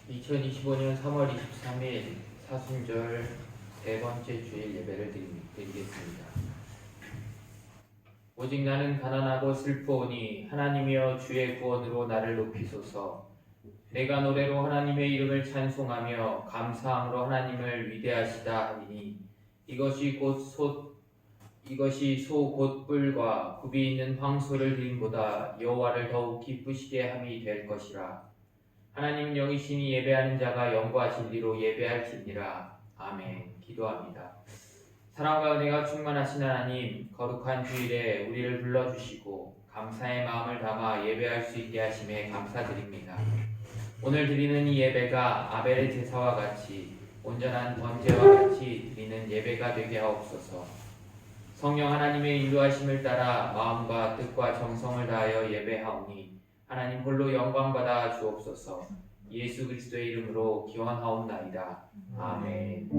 2025년 3월 23일 사순절 세 번째 주일 예배를 드리겠습니다. 오직 나는 가난하고 슬퍼오니 하나님이여 주의 구원으로 나를 높이소서. 내가 노래로 하나님의 이름을 찬송하며 감사함으로 하나님을 위대하시다 하리니 이것이 소 곧 뿔과 굽이 있는 황소를 드림보다 여호와를 더욱 기쁘시게 함이 될 것이라. 하나님 영이시니 예배하는 자가 영과 진리로 예배할지니라. 아멘. 기도합니다. 사랑과 은혜가 충만하신 하나님, 거룩한 주일에 우리를 불러주시고 감사의 마음을 담아 예배할 수 있게 하심에 감사드립니다. 오늘 드리는 이 예배가 아벨의 제사와 같이 온전한 번제와 같이 드리는 예배가 되게 하옵소서. 성령 하나님의 인도하심을 따라 마음과 뜻과 정성을 다하여 예배하오니 하나님 홀로 영광받아 주옵소서. 예수 그리스도의 이름으로 기원하옵나이다. 아멘.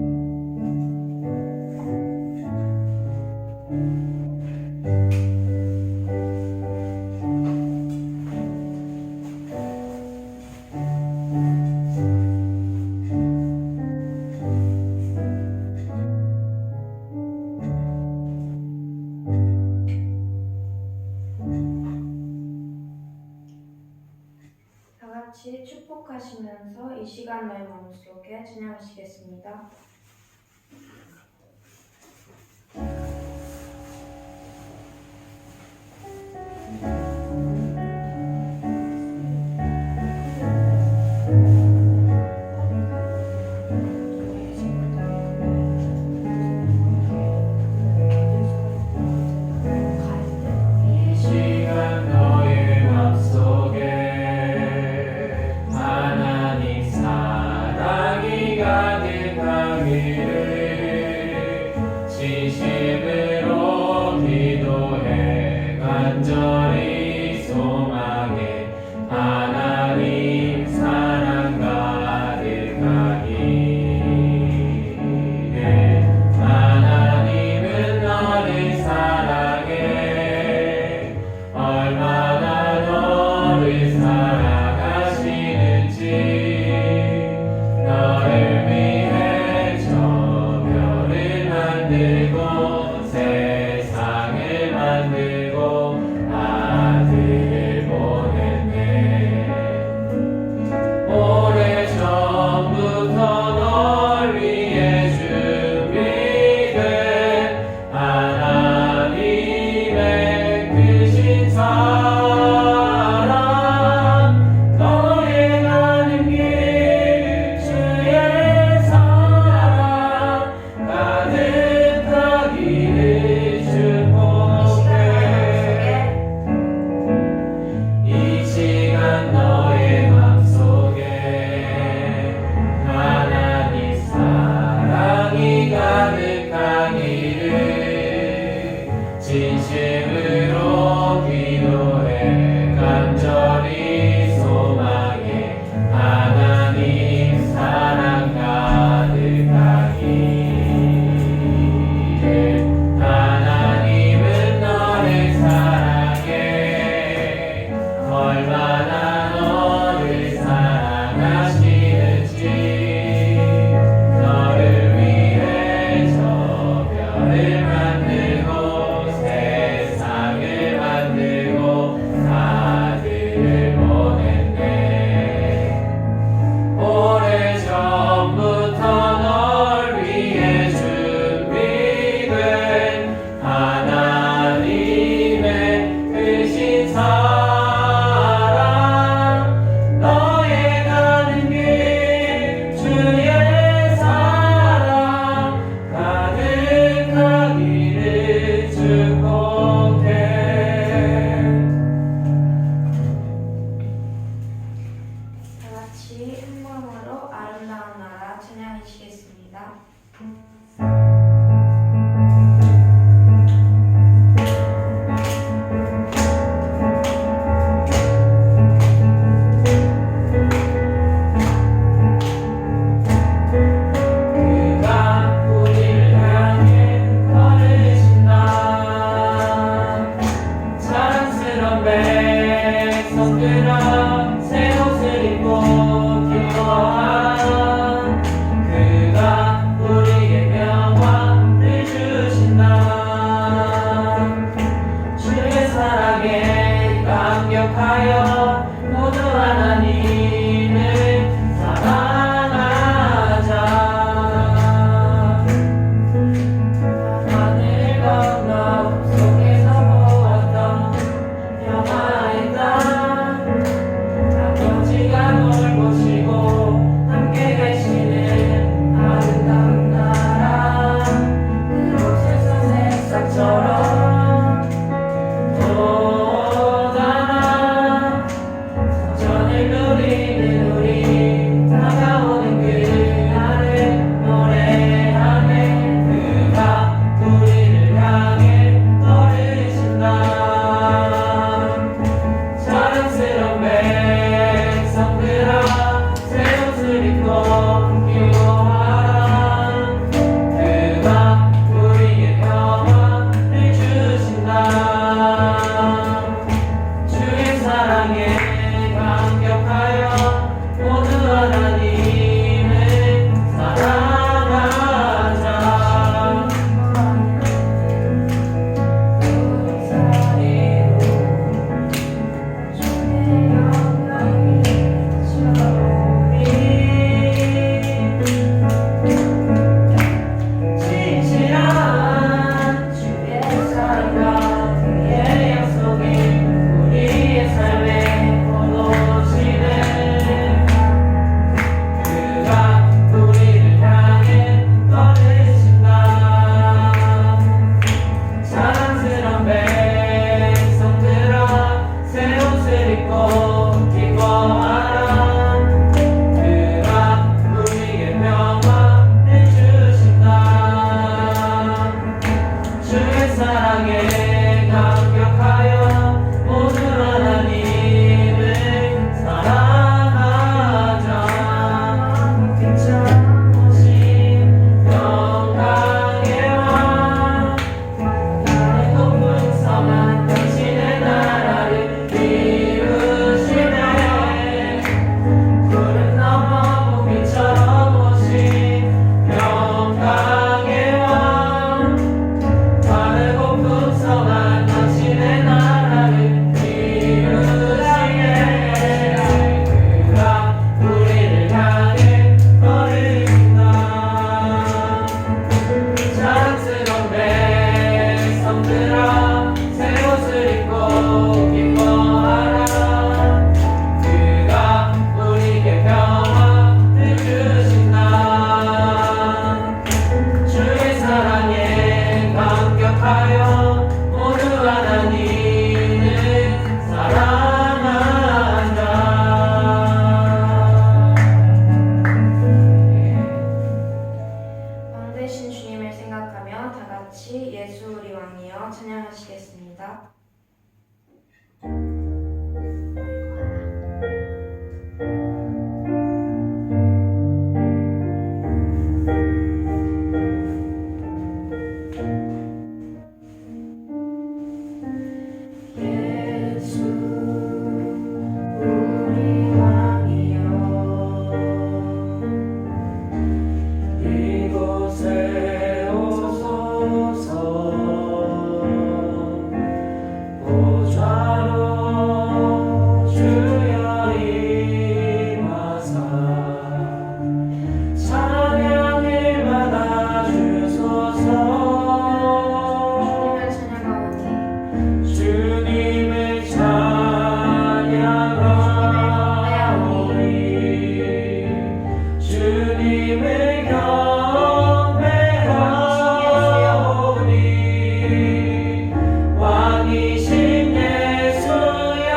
같이 축복하시면서 이 시간 너의 마음속에 찬양하시겠습니다. 진심으로 기도해 간절히 소망해 하나님 사랑 가득하기를. 하나님은 너를 사랑해 얼마나 너를 사랑하시는지 너를 위해 저 별을 만들고 세상을 만들고 아들을 보냈네. 오래전부터 널 위해 준비된 하나님의 크신 사랑 너의 가는 길 주의 사랑 가득하기를 축복해. 이 시간 너의 맘속에 하나님 사랑이 가득하기를 진심으로 기도해 간절히 소망해 하나님 사랑 가득하기를. 하나님은 너를 사랑해 얼마나 너를 사랑하시는지 너를 위해 저 별을 만들고 세상을 만들고 아들을 보냈네. 오래전부터 널 위해 준비된 하나님의 크신 사랑 너의 가는 길 주의 사랑 가득하기를 축복해. 다 같이 한 마음으로 아름다운 나라 찬양하시겠습니다. 그가 우리를 향해 걸으신다. 자랑스러운 백성들아 새 옷을 입고 기뻐하라. 감격하여 모두 하나님을 사랑하자. 하늘 건너 속에서 보았던 평화의 땅, 아버지가 널 보시고 함께 계시는 아름다운 나라, 그곳에서 새싹처럼 돋아나 전을 누리는 우리, 다가오는 그날을 노래하네. 그가 우리를 향해 걸으신다. 자랑스러운 백성들아, 새 옷을 입고 기뻐하라. 그가 우리에게 평화를 주신다. 주의 사랑에 감격하여 모두 하나님을 사랑하자. 진실한 주의 사랑과 그의 약속이 우리의 삶에 포도시네. 그가 우리를 향해 걸으신다. 자랑스러운 백성들아, 새 옷을 입고 기뻐하라. 그가 우리에게 평화를 주신다. 주의 사랑에 감격하여 모두 하나님을 사랑하자. 오신 영광의 왕, 나의 높은 성한 당신의 나라를 이루시네. 푸른 넘어 봄비처럼 오신 영광의 왕, 바르고 풍성한 당신의 나라를 이루시네. 그가 우리를 향해 걸으신다. 자랑스러운 백성들아, 새 옷을 입고 기뻐하라. 그가 우리에게 평화를 주신다. 주의 사랑에 감격하여 모두 하나님을 사랑한다. 왕 되신 주님을 생각하며 다 같이 예수 우리 왕이여 찬양하시겠습니다. 예수 우리 왕이여 이곳에 오소서. 보좌로 주여 임하사 찬양을 받아주소서. 주님을 찬양하오니 주님을 경배하오니 왕이신 예수여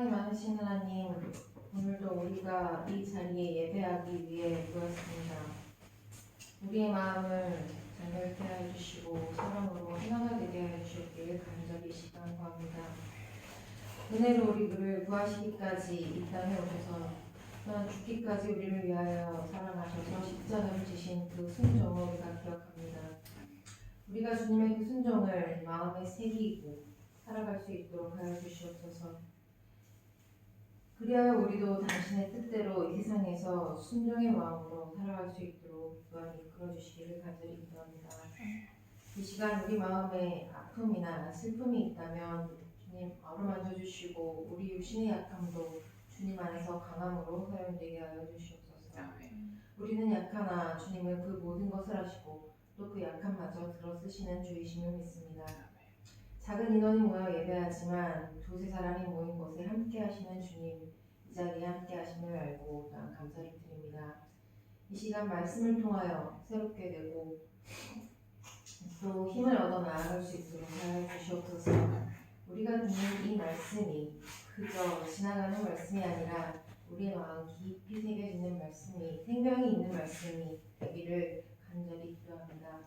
사랑이 많으신 하나님, 오늘도 우리가 이 자리에 예배하기 위해 모였습니다. 우리의 마음을 정결케 해주시고 사랑으로 하나가 되게 해주시기를 간절히 시간 구합니다. 은혜로 우리를 구하시기까지 이 땅에 오셔서 또한 죽기까지 우리를 위하여 사랑하셔서 십자가를 지신 그 순종을 우리가 기억합니다. 우리가 주님의 그 순종을 마음에 새기고 살아갈 수 있도록 하여 주시옵소서. 그리하여 우리도 당신의 뜻대로 이 세상에서 순종의 마음으로 살아갈 수 있도록 또한 이끌어 주시기를 간절히 기도합니다. 이 시간 우리 마음에 아픔이나 슬픔이 있다면 주님 어루만져 주시고 우리 육신의 약함도 주님 안에서 강함으로 사용되게 하여 주시옵소서. 우리는 약하나 주님은 그 모든 것을 하시고 또 그 약함마저 들어 쓰시는 주이심을 믿습니다. 작은 인원이 모여 예배하지만 두세 사람이 모인 곳에 함께 하시는 주님, 이 자리에 함께 하심을 알고 또한 감사를 드립니다. 이 시간 말씀을 통하여 새롭게 되고 또 힘을 얻어 나아갈 수 있도록 하여 주시옵소서. 우리가 듣는 이 말씀이 그저 지나가는 말씀이 아니라 우리의 마음 깊이 새겨지는 말씀이, 생명이 있는 말씀이 되기를 간절히 기도합니다.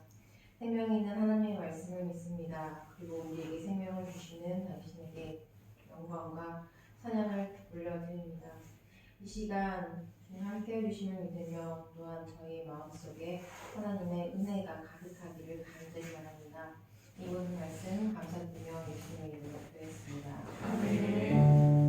생명이 있는 하나님의 말씀을 믿습니다. 그리고 우리에게 생명을 주시는 당신에게 영광과 찬양을 올려드립니다. 이 시간 주님 함께 해주심을 믿으며 또한 저희의 마음속에 하나님의 은혜가 가득하기를 간절히 바랍니다. 이 모든 말씀 감사드리며 예수님의 이름으로 기도했습니다. 아멘.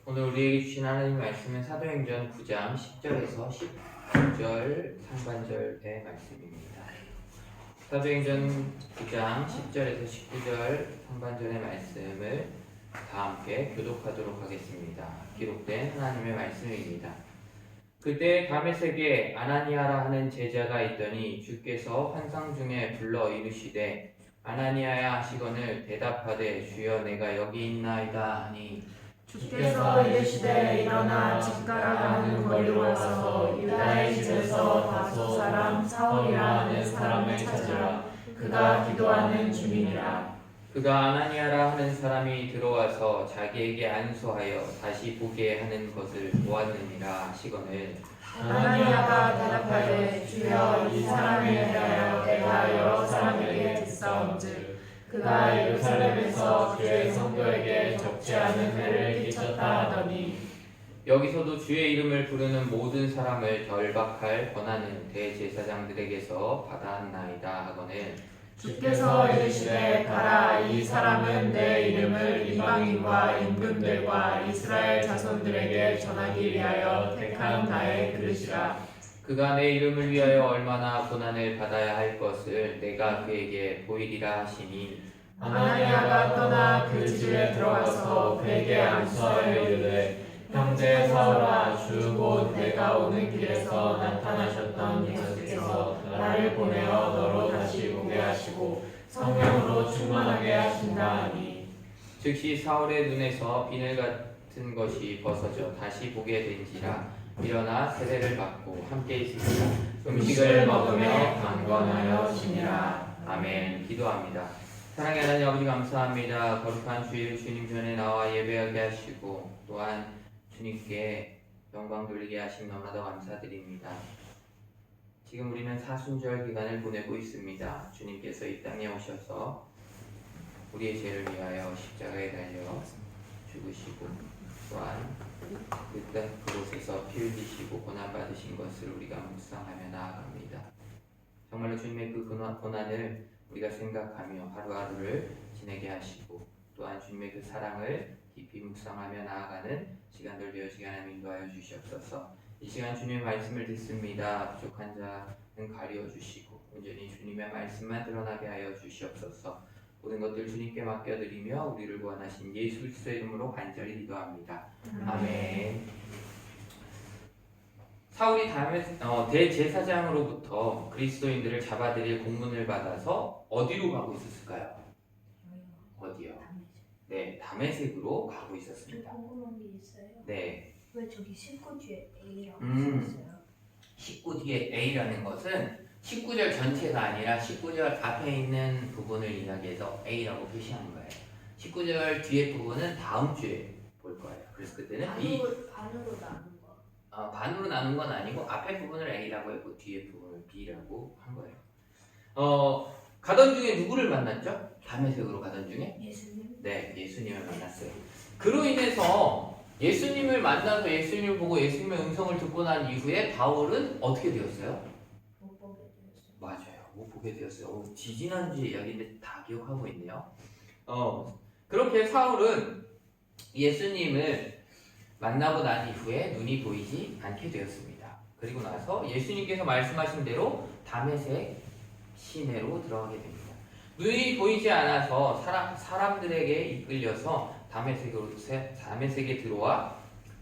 오늘 우리에게 주신 하나님 말씀은 사도행전 9장 10절에서 19절 상반절의 말씀입니다. 사도행전 9장 10절에서 19절 상반절의 말씀을 다 함께 교독하도록 하겠습니다. 기록된 하나님의 말씀입니다. 그때 다메섹에 아나니아라 하는 제자가 있더니 주께서 환상 중에 불러 이르시되 아나니아야 하시거늘 대답하되 주여 내가 여기 있나이다 하니 주께서 이르시되 일어나 집가라 하는 거리로 와서 유다의 집에서 다소 사람 사울이라 하는 사람을 찾으라. 그가 기도하는 중이니라. 그가 아나니아라 하는 사람이 들어와서 자기에게 안수하여 다시 보게 하는 것을 보았느니라 하시거늘 아나니아가 대답하되 주여 이 사람을 대하여 내가 여러 사람에게 듣사온즉 그가 예루살렘에서 주의 성도에게 적지 않은 해를 끼쳤다 하더니 여기서도 주의 이름을 부르는 모든 사람을 결박할 권한은 대제사장들에게서 받았나이다 하거늘 주께서 이르시되 가라 이 사람은 내 이름을 이방인과 임금들과 이스라엘 자손들에게 전하기 위하여 택한 나의 그릇이라. 그가 내 이름을 위하여 얼마나 고난을 받아야 할 것을 내가 그에게 보이리라 하시니 아나니아가 떠나 그 집에 들어가서 그에게 안수하여 이르되 형제 사울아 주 곧 내가 오는 길에서 나타나셨던 예수께서 나를 보내어 너로 다시 보게 하시고 성령으로 충만하게 하신다 하니 즉시 사울의 눈에서 비늘 같은 것이 벗어져 다시 보게 된지라 일어나 세례를 받고 함께 있으며 음식을 먹으며 강건하여 지니라. 아멘. 기도합니다. 사랑의 하나님 아버지 감사합니다. 거룩한 주일 주님 전에 나와 예배하게 하시고 또한 주님께 영광 돌리게 하신 너무나도 감사드립니다. 지금 우리는 사순절 기간을 보내고 있습니다. 주님께서 이 땅에 오셔서 우리의 죄를 위하여 십자가에 달려 죽으시고 또한 그곳에서 피 흘리시고 고난받으신 것을 우리가 묵상하며 나아갑니다. 정말로 주님의 그 고난을 우리가 생각하며 하루하루를 지내게 하시고 또한 주님의 그 사랑을 깊이 묵상하며 나아가는 시간들 되어지게 하나님 인도하여 주시옵소서. 이 시간 주님의 말씀을 듣습니다. 부족한 자는 가리워 주시고 온전히 주님의 말씀만 드러나게 하여 주시옵소서. 모든 것들 주님께 맡겨드리며 우리를 구원하신 예수 그리스도의 이름으로 간절히 기도합니다. 아멘. 사울이 대제사장으로부터 그리스도인들을 잡아들일 공문을 받아서 어디로 가고 있었을까요? 어디요? 네, 다메섹으로 가고 있었습니다. 궁금한 게 있어요. 네, 왜 저기 19주에 A라고 음. 써있어요? 19 뒤에 A라는 것은 19절 전체가 아니라 19절 앞에 있는 부분을 이야기해서 A라고 표시하는 거예요. 19절 뒤에 부분은 다음 주에 볼 거예요. 그래서 그때는 B, 반으로 나눈 거. 반으로 나눈 건 아니고 앞에 부분을 A라고 했고 뒤에 부분을 B라고 한 거예요. 가던 중에 누구를 만났죠? 다메섹으로 가던 중에? 예수님? 네, 예수님을 만났어요. 그로 인해서 예수님을 만나서 예수님을 보고 예수님의 음성을 듣고 난 이후에 바울은 어떻게 되었어요? 못 보게 되었어요. 맞아요. 못 보게 되었어요. 지지난주 이야기인데 다 기억하고 있네요. 그렇게 사울은 예수님을 만나고 난 이후에 눈이 보이지 않게 되었습니다. 그리고 나서 예수님께서 말씀하신 대로 다메섹 시내로 들어가게 됩니다. 눈이 보이지 않아서 사람들에게 이끌려서 다메섹에 들어와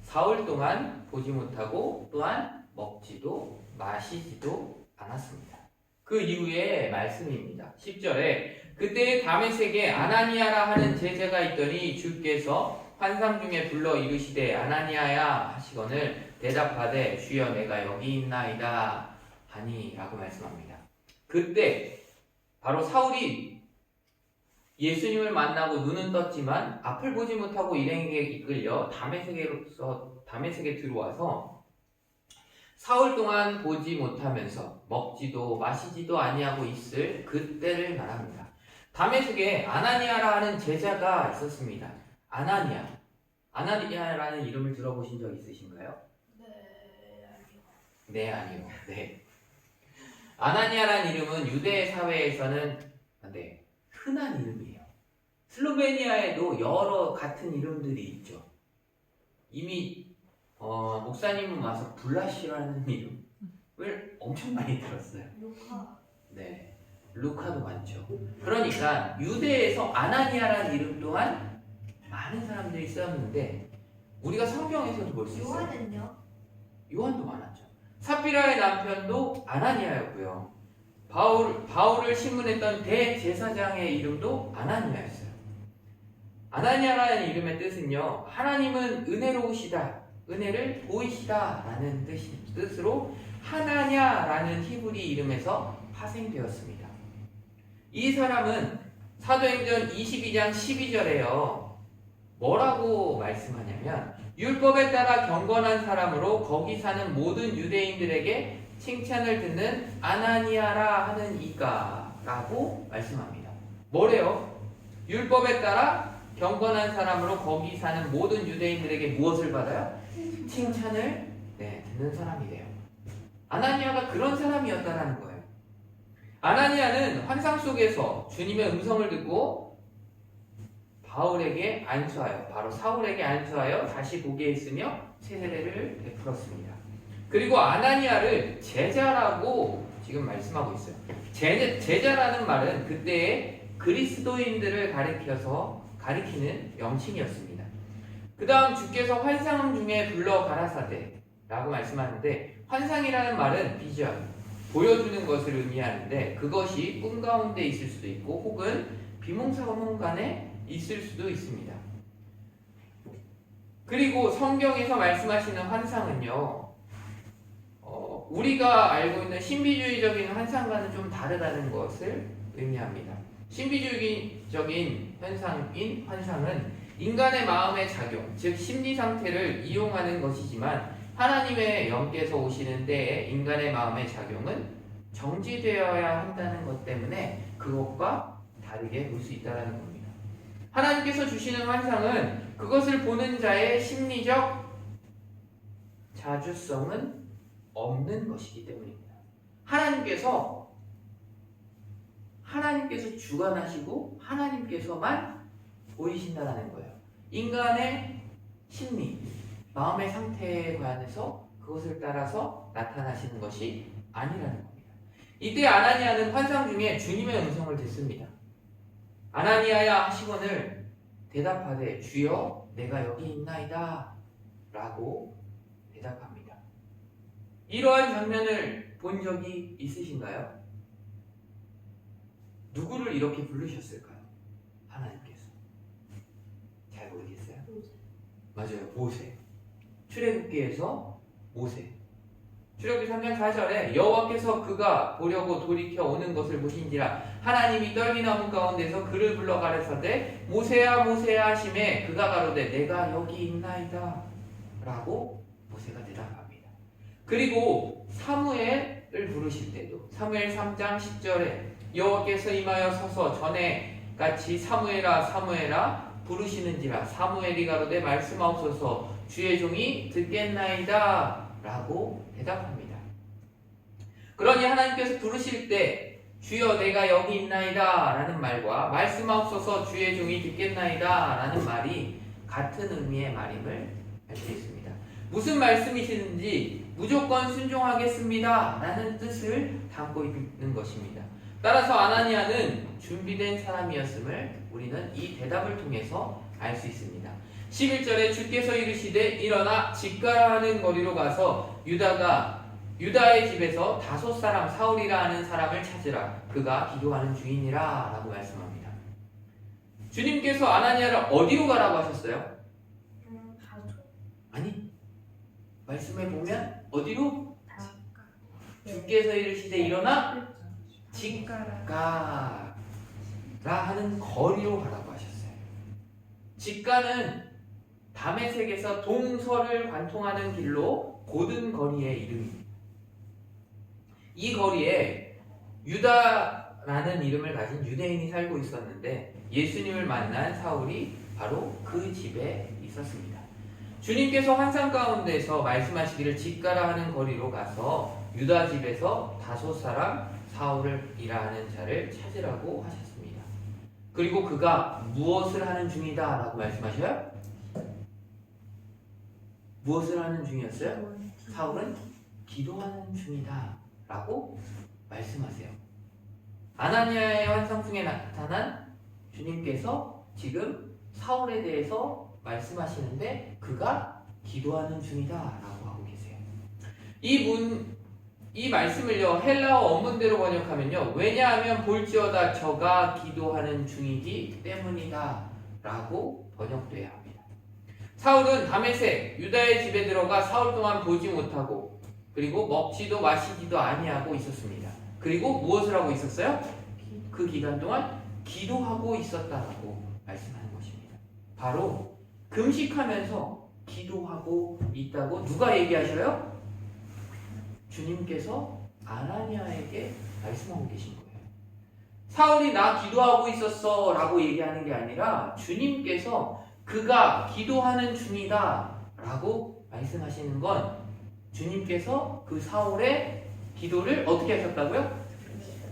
사흘 동안 보지 못하고 또한 먹지도 마시지도 않았습니다. 그 이후에 말씀입니다. 10절에 그때 다메섹에 아나니아라 하는 제자가 있더니 주께서 환상 중에 불러 이르시되 아나니아야 하시거늘 대답하되 주여 내가 여기 있나이다 하니 라고 말씀합니다. 그때 바로 사울이 예수님을 만나고 눈은 떴지만 앞을 보지 못하고 일행에게 이끌려 다메섹에 들어와서 사흘 동안 보지 못하면서 먹지도 마시지도 아니하고 있을 그때를 말합니다. 다메섹에 아나니아라 하는 제자가 있었습니다. 아나니아라는 이름을 들어보신 적 있으신가요? 네, 아니요. 네. 아나니아라는 이름은 유대 사회에서는 흔한 이름이에요. 슬로베니아에도 여러 같은 이름들이 있죠. 이미 목사님은 와서 블라시라는 이름을 엄청 많이 들었어요. 루카. 네, 루카도 많죠. 그러니까 유대에서 아나니아라는 이름 또한 많은 사람들이 쓰였는데 우리가 성경에서도 볼 수 있어요. 요한은요? 요한도 많았죠. 삽비라의 남편도 아나니아였고요. 바울을 신문했던 대제사장의 이름도 아나니아였어요. 아나니아라는 이름의 뜻은요, 하나님은 은혜로우시다, 은혜를 보이시다 라는 뜻으로 하나냐라는 히브리 이름에서 파생되었습니다. 이 사람은 사도행전 22장 12절에요. 뭐라고 말씀하냐면 율법에 따라 경건한 사람으로 거기 사는 모든 유대인들에게 칭찬을 듣는 아나니아라 하는 이가 라고 말씀합니다. 뭐래요? 율법에 따라 경건한 사람으로 거기 사는 모든 유대인들에게 무엇을 받아요? 칭찬을 듣는 사람이 돼요. 아나니아가 그런 사람이었다는 거예요. 아나니아는 환상 속에서 주님의 음성을 듣고 바울에게 안수하여 바로 사울에게 안수하여 다시 보게 했으며 세례를 베풀었습니다. 그리고 아나니아를 제자라고 지금 말씀하고 있어요. 제자라는 말은 그때의 그리스도인들을 가리키는 명칭이었습니다. 그 다음 주께서 환상 중에 불러 가라사대 라고 말씀하는데 환상이라는 말은 비전, 보여주는 것을 의미하는데 그것이 꿈 가운데 있을 수도 있고 혹은 비몽사몽간에 있을 수도 있습니다. 그리고 성경에서 말씀하시는 환상은요, 우리가 알고 있는 신비주의적인 환상과는 좀 다르다는 것을 의미합니다. 신비주의적인 현상인 환상은 인간의 마음의 작용, 즉 심리 상태를 이용하는 것이지만 하나님의 영께서 오시는 때에 인간의 마음의 작용은 정지되어야 한다는 것 때문에 그것과 다르게 볼 수 있다는 겁니다. 하나님께서 주시는 환상은 그것을 보는 자의 심리적 자주성은 없는 것이기 때문입니다. 하나님께서 주관하시고 하나님께서만 보이신다는 거예요. 인간의 심리, 마음의 상태에 관해서 그것을 따라서 나타나시는 것이 아니라는 겁니다. 이때 아나니아는 환상 중에 주님의 음성을 듣습니다. 아나니아야 하시거늘 대답하되 주여 내가 여기 있나이다 라고 대답합니다. 이러한 장면을 본 적이 있으신가요? 누구를 이렇게 부르셨을까요? 하나님께서. 잘 모르겠어요? 맞아요. 모세. 출애굽기에서 모세. 출애굽기 3장 4절에 여호와께서 그가 보려고 돌이켜 오는 것을 보신지라 하나님이 떨기나무 가운데서 그를 불러 가라사대 모세야 모세야 하심에 그가 가로되 내가 여기 있나이다 라고 모세가 대답합니다. 그리고 사무엘을 부르실 때도 사무엘 3장 10절에 여호와께서 임하여 서서 전에 같이 사무엘아 사무엘아 부르시는지라 사무엘이 가로되 말씀하옵소서 주의 종이 듣겠나이다 라고 대답합니다. 그러니 하나님께서 부르실 때 주여 내가 여기 있나이다 라는 말과 말씀하옵소서 주의 종이 듣겠나이다 라는 말이 같은 의미의 말임을 알 수 있습니다. 무슨 말씀이시든지 무조건 순종하겠습니다 라는 뜻을 담고 있는 것입니다. 따라서 아나니아는 준비된 사람이었음을 우리는 이 대답을 통해서 알 수 있습니다. 11절에 주께서 이르시되 일어나 직가라 하는 거리로 가서 유다의 집에서 다섯 사람 사울이라 하는 사람을 찾으라 그가 기도하는 중이니라 라고 말씀합니다. 주님께서 아나니아를 어디로 가라고 하셨어요? 다소. 아니 말씀에 보면 어디로? 네. 주께서 이르시되 일어나 직가라. 직가라 하는 거리로 가라고 하셨어요. 직가는 다메섹에서 동서를 관통하는 길로 고든 거리의 이름입니다. 이 거리에 유다라는 이름을 가진 유대인이 살고 있었는데 예수님을 만난 사울이 바로 그 집에 있었습니다. 주님께서 환상 가운데서 말씀하시기를 직가라 하는 거리로 가서 유다 집에서 다섯 사람 사울이라 하는 자를 찾으라고 하셨습니다. 그리고 그가 무엇을 하는 중이다 라고 말씀하셔요? 무엇을 하는 중이었어요? 사울은 기도하는 중이다 라고 말씀하세요. 아나니아의 환상 중에 나타난 주님께서 지금 사울에 대해서 말씀하시는데 그가 기도하는 중이다 라고 하고 계세요. 이 말씀을요 헬라어 원문대로 번역하면요 왜냐하면 볼지어다 저가 기도하는 중이기 때문이다 라고 번역돼야 합니다. 사울은 다메섹 유다의 집에 들어가 사흘 동안 보지 못하고 그리고 먹지도 마시지도 아니하고 있었습니다. 그리고 무엇을 하고 있었어요? 그 기간 동안 기도하고 있었다라고 말씀하는 것입니다. 바로 금식하면서 기도하고 있다고 누가 얘기하셔요? 주님께서 아나니아에게 말씀하고 계신 거예요. 사울이 나 기도하고 있었어 라고 얘기하는 게 아니라 주님께서 그가 기도하는 중이다 라고 말씀하시는 건 주님께서 그 사울의 기도를 어떻게 하셨다고요?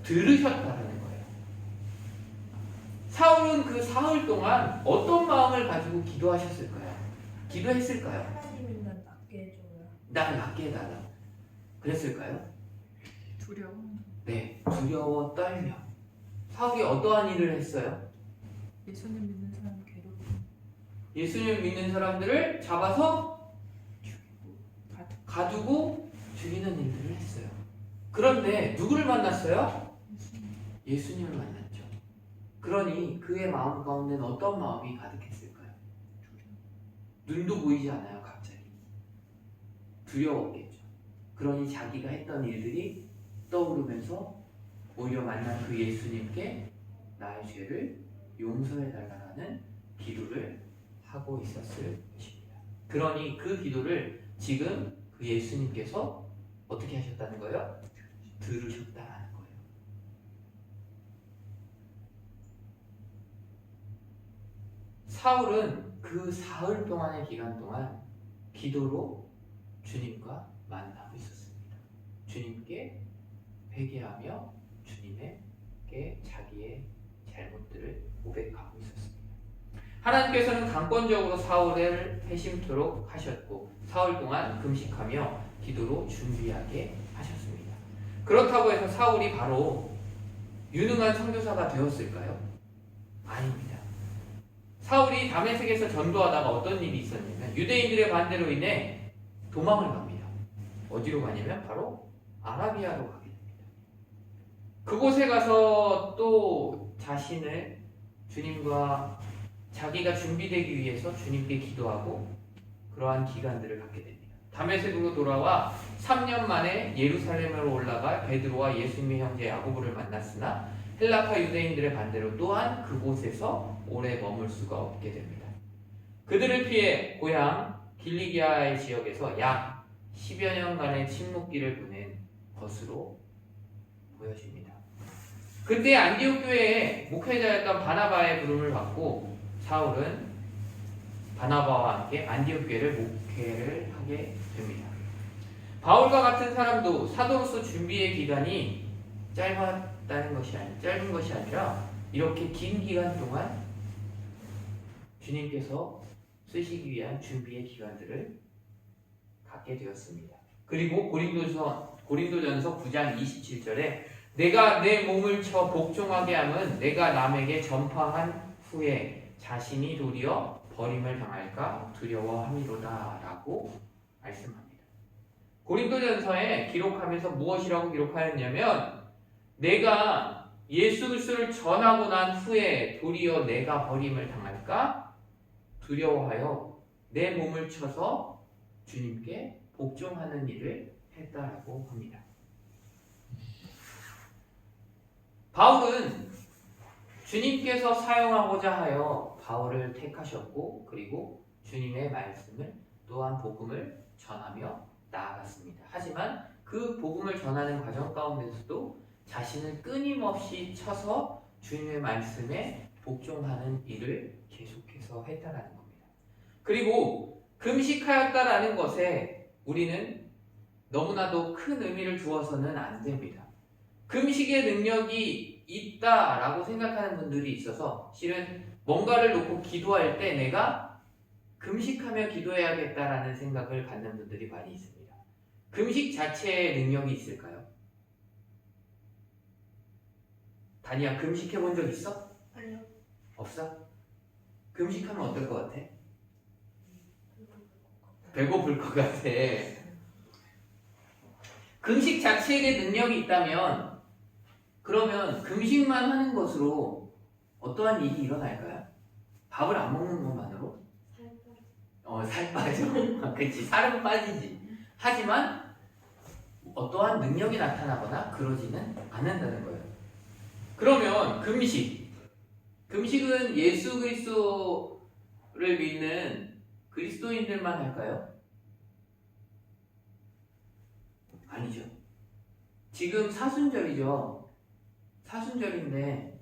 들으셨다는 거예요. 사울은 그 사흘 동안 어떤 마음을 가지고 기도하셨을까요? 기도했을까요? 하나님이 날 낫게 해줘요. 날 낫게 해달라. 그랬을까요? 두려워. 네, 두려워 떨며. 사울이 어떠한 일을 했어요? 예수님 믿는 사람 괴롭히고 예수님 믿는 사람들을 잡아서 가두고 죽이는 일들을 했어요. 그런데 누구를 만났어요? 예수님을 만났죠. 그러니 그의 마음 가운데는 어떤 마음이 가득했을까요? 눈도 보이지 않아요, 갑자기. 두려웠겠죠. 그러니 자기가 했던 일들이 떠오르면서 오히려 만난 그 예수님께 나의 죄를 용서해달라는 기도를 하고 있었을 것입니다. 그러니 그 기도를 지금 그 예수님께서 어떻게 하셨다는 거예요? 들으셨다는 거예요. 사울은 그 사흘 동안의 기간 동안 기도로 주님과 만나고 있었습니다. 주님께 회개하며 주님에게 자기의 잘못들을 고백하고 있었습니다. 하나님께서는 강권적으로 사울을 회심토록 하셨고 사흘 동안 금식하며 기도로 준비하게 하셨습니다. 그렇다고 해서 사울이 바로 유능한 선교사가 되었을까요? 아닙니다. 사울이 다메섹에서 전도하다가 어떤 일이 있었냐면 유대인들의 반대로 인해 도망을 갑니다. 어디로 가냐면 바로 아라비아로 가게 됩니다. 그곳에 가서 또 자신을 주님과 자기가 준비되기 위해서 주님께 기도하고 그러한 기간들을 갖게 됩니다. 다메섹으로 돌아와 3년 만에 예루살렘으로 올라가 베드로와 예수님의 형제 야고보를 만났으나 헬라파 유대인들의 반대로 또한 그곳에서 오래 머물 수가 없게 됩니다. 그들을 피해 고향 길리기아의 지역에서 약 10여 년간의 침묵기를 보낸 것으로 보여집니다. 그때 안디옥 교회의 목회자였던 바나바의 부름을 받고 사울은 바나바와 함께 안디옥 교회를 목회를 하게 됩니다. 바울과 같은 사람도 사도로서 준비의 기간이 짧은 것이 아니라 이렇게 긴 기간 동안 주님께서 쓰시기 위한 준비의 기간들을 갖게 되었습니다. 그리고 고린도전서 9장 27절에 내가 내 몸을 쳐 복종하게 함은 내가 남에게 전파한 후에 자신이 도리어 버림을 당할까 두려워함이로다 라고 말씀합니다. 고린도전서에 기록하면서 무엇이라고 기록하였냐면 내가 예수 그리스도를 전하고 난 후에 도리어 내가 버림을 당할까 두려워하여 내 몸을 쳐서 주님께 복종하는 일을 했다라고 합니다. 바울은 주님께서 사용하고자 하여 바울을 택하셨고 그리고 주님의 말씀을 또한 복음을 전하며 나아갔습니다. 하지만 그 복음을 전하는 과정 가운데서도 자신을 끊임없이 쳐서 주님의 말씀에 복종하는 일을 계속해서 했다라는 겁니다. 그리고 금식하였다라는 것에 우리는 너무나도 큰 의미를 두어서는 안 됩니다. 금식의 능력이 있다라고 생각하는 분들이 있어서 실은 뭔가를 놓고 기도할 때 내가 금식하며 기도해야겠다라는 생각을 갖는 분들이 많이 있습니다. 금식 자체에 능력이 있을까요? 다니야, 금식해 본 적 있어? 아니요. 없어? 금식하면 어떨 것 같아? 배고플 것 같아. 금식 자체에 능력이 있다면 그러면 금식만 하는 것으로 어떠한 일이 일어날까요? 밥을 안 먹는 것만으로? 살 빠져. 그치, 살은 빠지지. 하지만 어떠한 능력이 나타나거나 그러지는 않는다는 거예요. 그러면 금식은 예수 그리스도를 믿는 그리스도인들만 할까요? 아니죠. 지금 사순절이죠. 사순절인데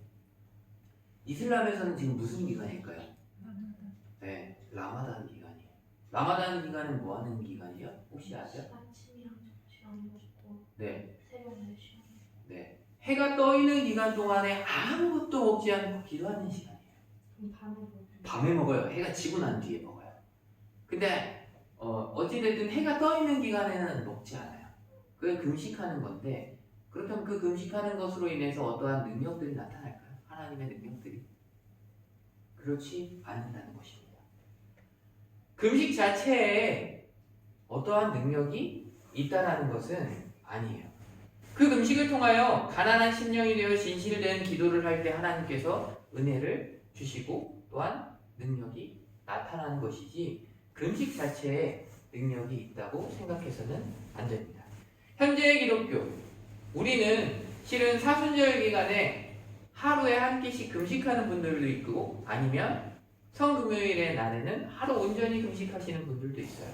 이슬람에서는 지금 무슨 기간일까요? 네, 라마단 기간이에요. 라마단 기간은 뭐 하는 기간이에요? 혹시 아세요? 아침이랑 점심이랑 먹고 네. 새벽 4시. 네. 해가 떠 있는 기간 동안에 아무것도 먹지 않고 기도하는 시간이에요. 그럼 밤에 먹고. 밤에 먹어요. 해가 지고 난 뒤에 먹어요. 근데 어찌됐든 해가 떠 있는 기간에는 먹지 않아요. 그게 금식하는 건데 그렇다면 그 금식하는 것으로 인해서 어떠한 능력들이 나타날까요? 하나님의 능력들이? 그렇지 않는다는 것입니다. 금식 자체에 어떠한 능력이 있다라는 것은 아니에요. 그 금식을 통하여 가난한 심령이 되어 진실된 기도를 할 때 하나님께서 은혜를 주시고 또한 능력이 나타나는 것이지 금식 자체에 능력이 있다고 생각해서는 안 됩니다. 현재의 기독교, 우리는 실은 사순절 기간에 하루에 한 끼씩 금식하는 분들도 있고 아니면 성금요일의 날에는 하루 온전히 금식하시는 분들도 있어요.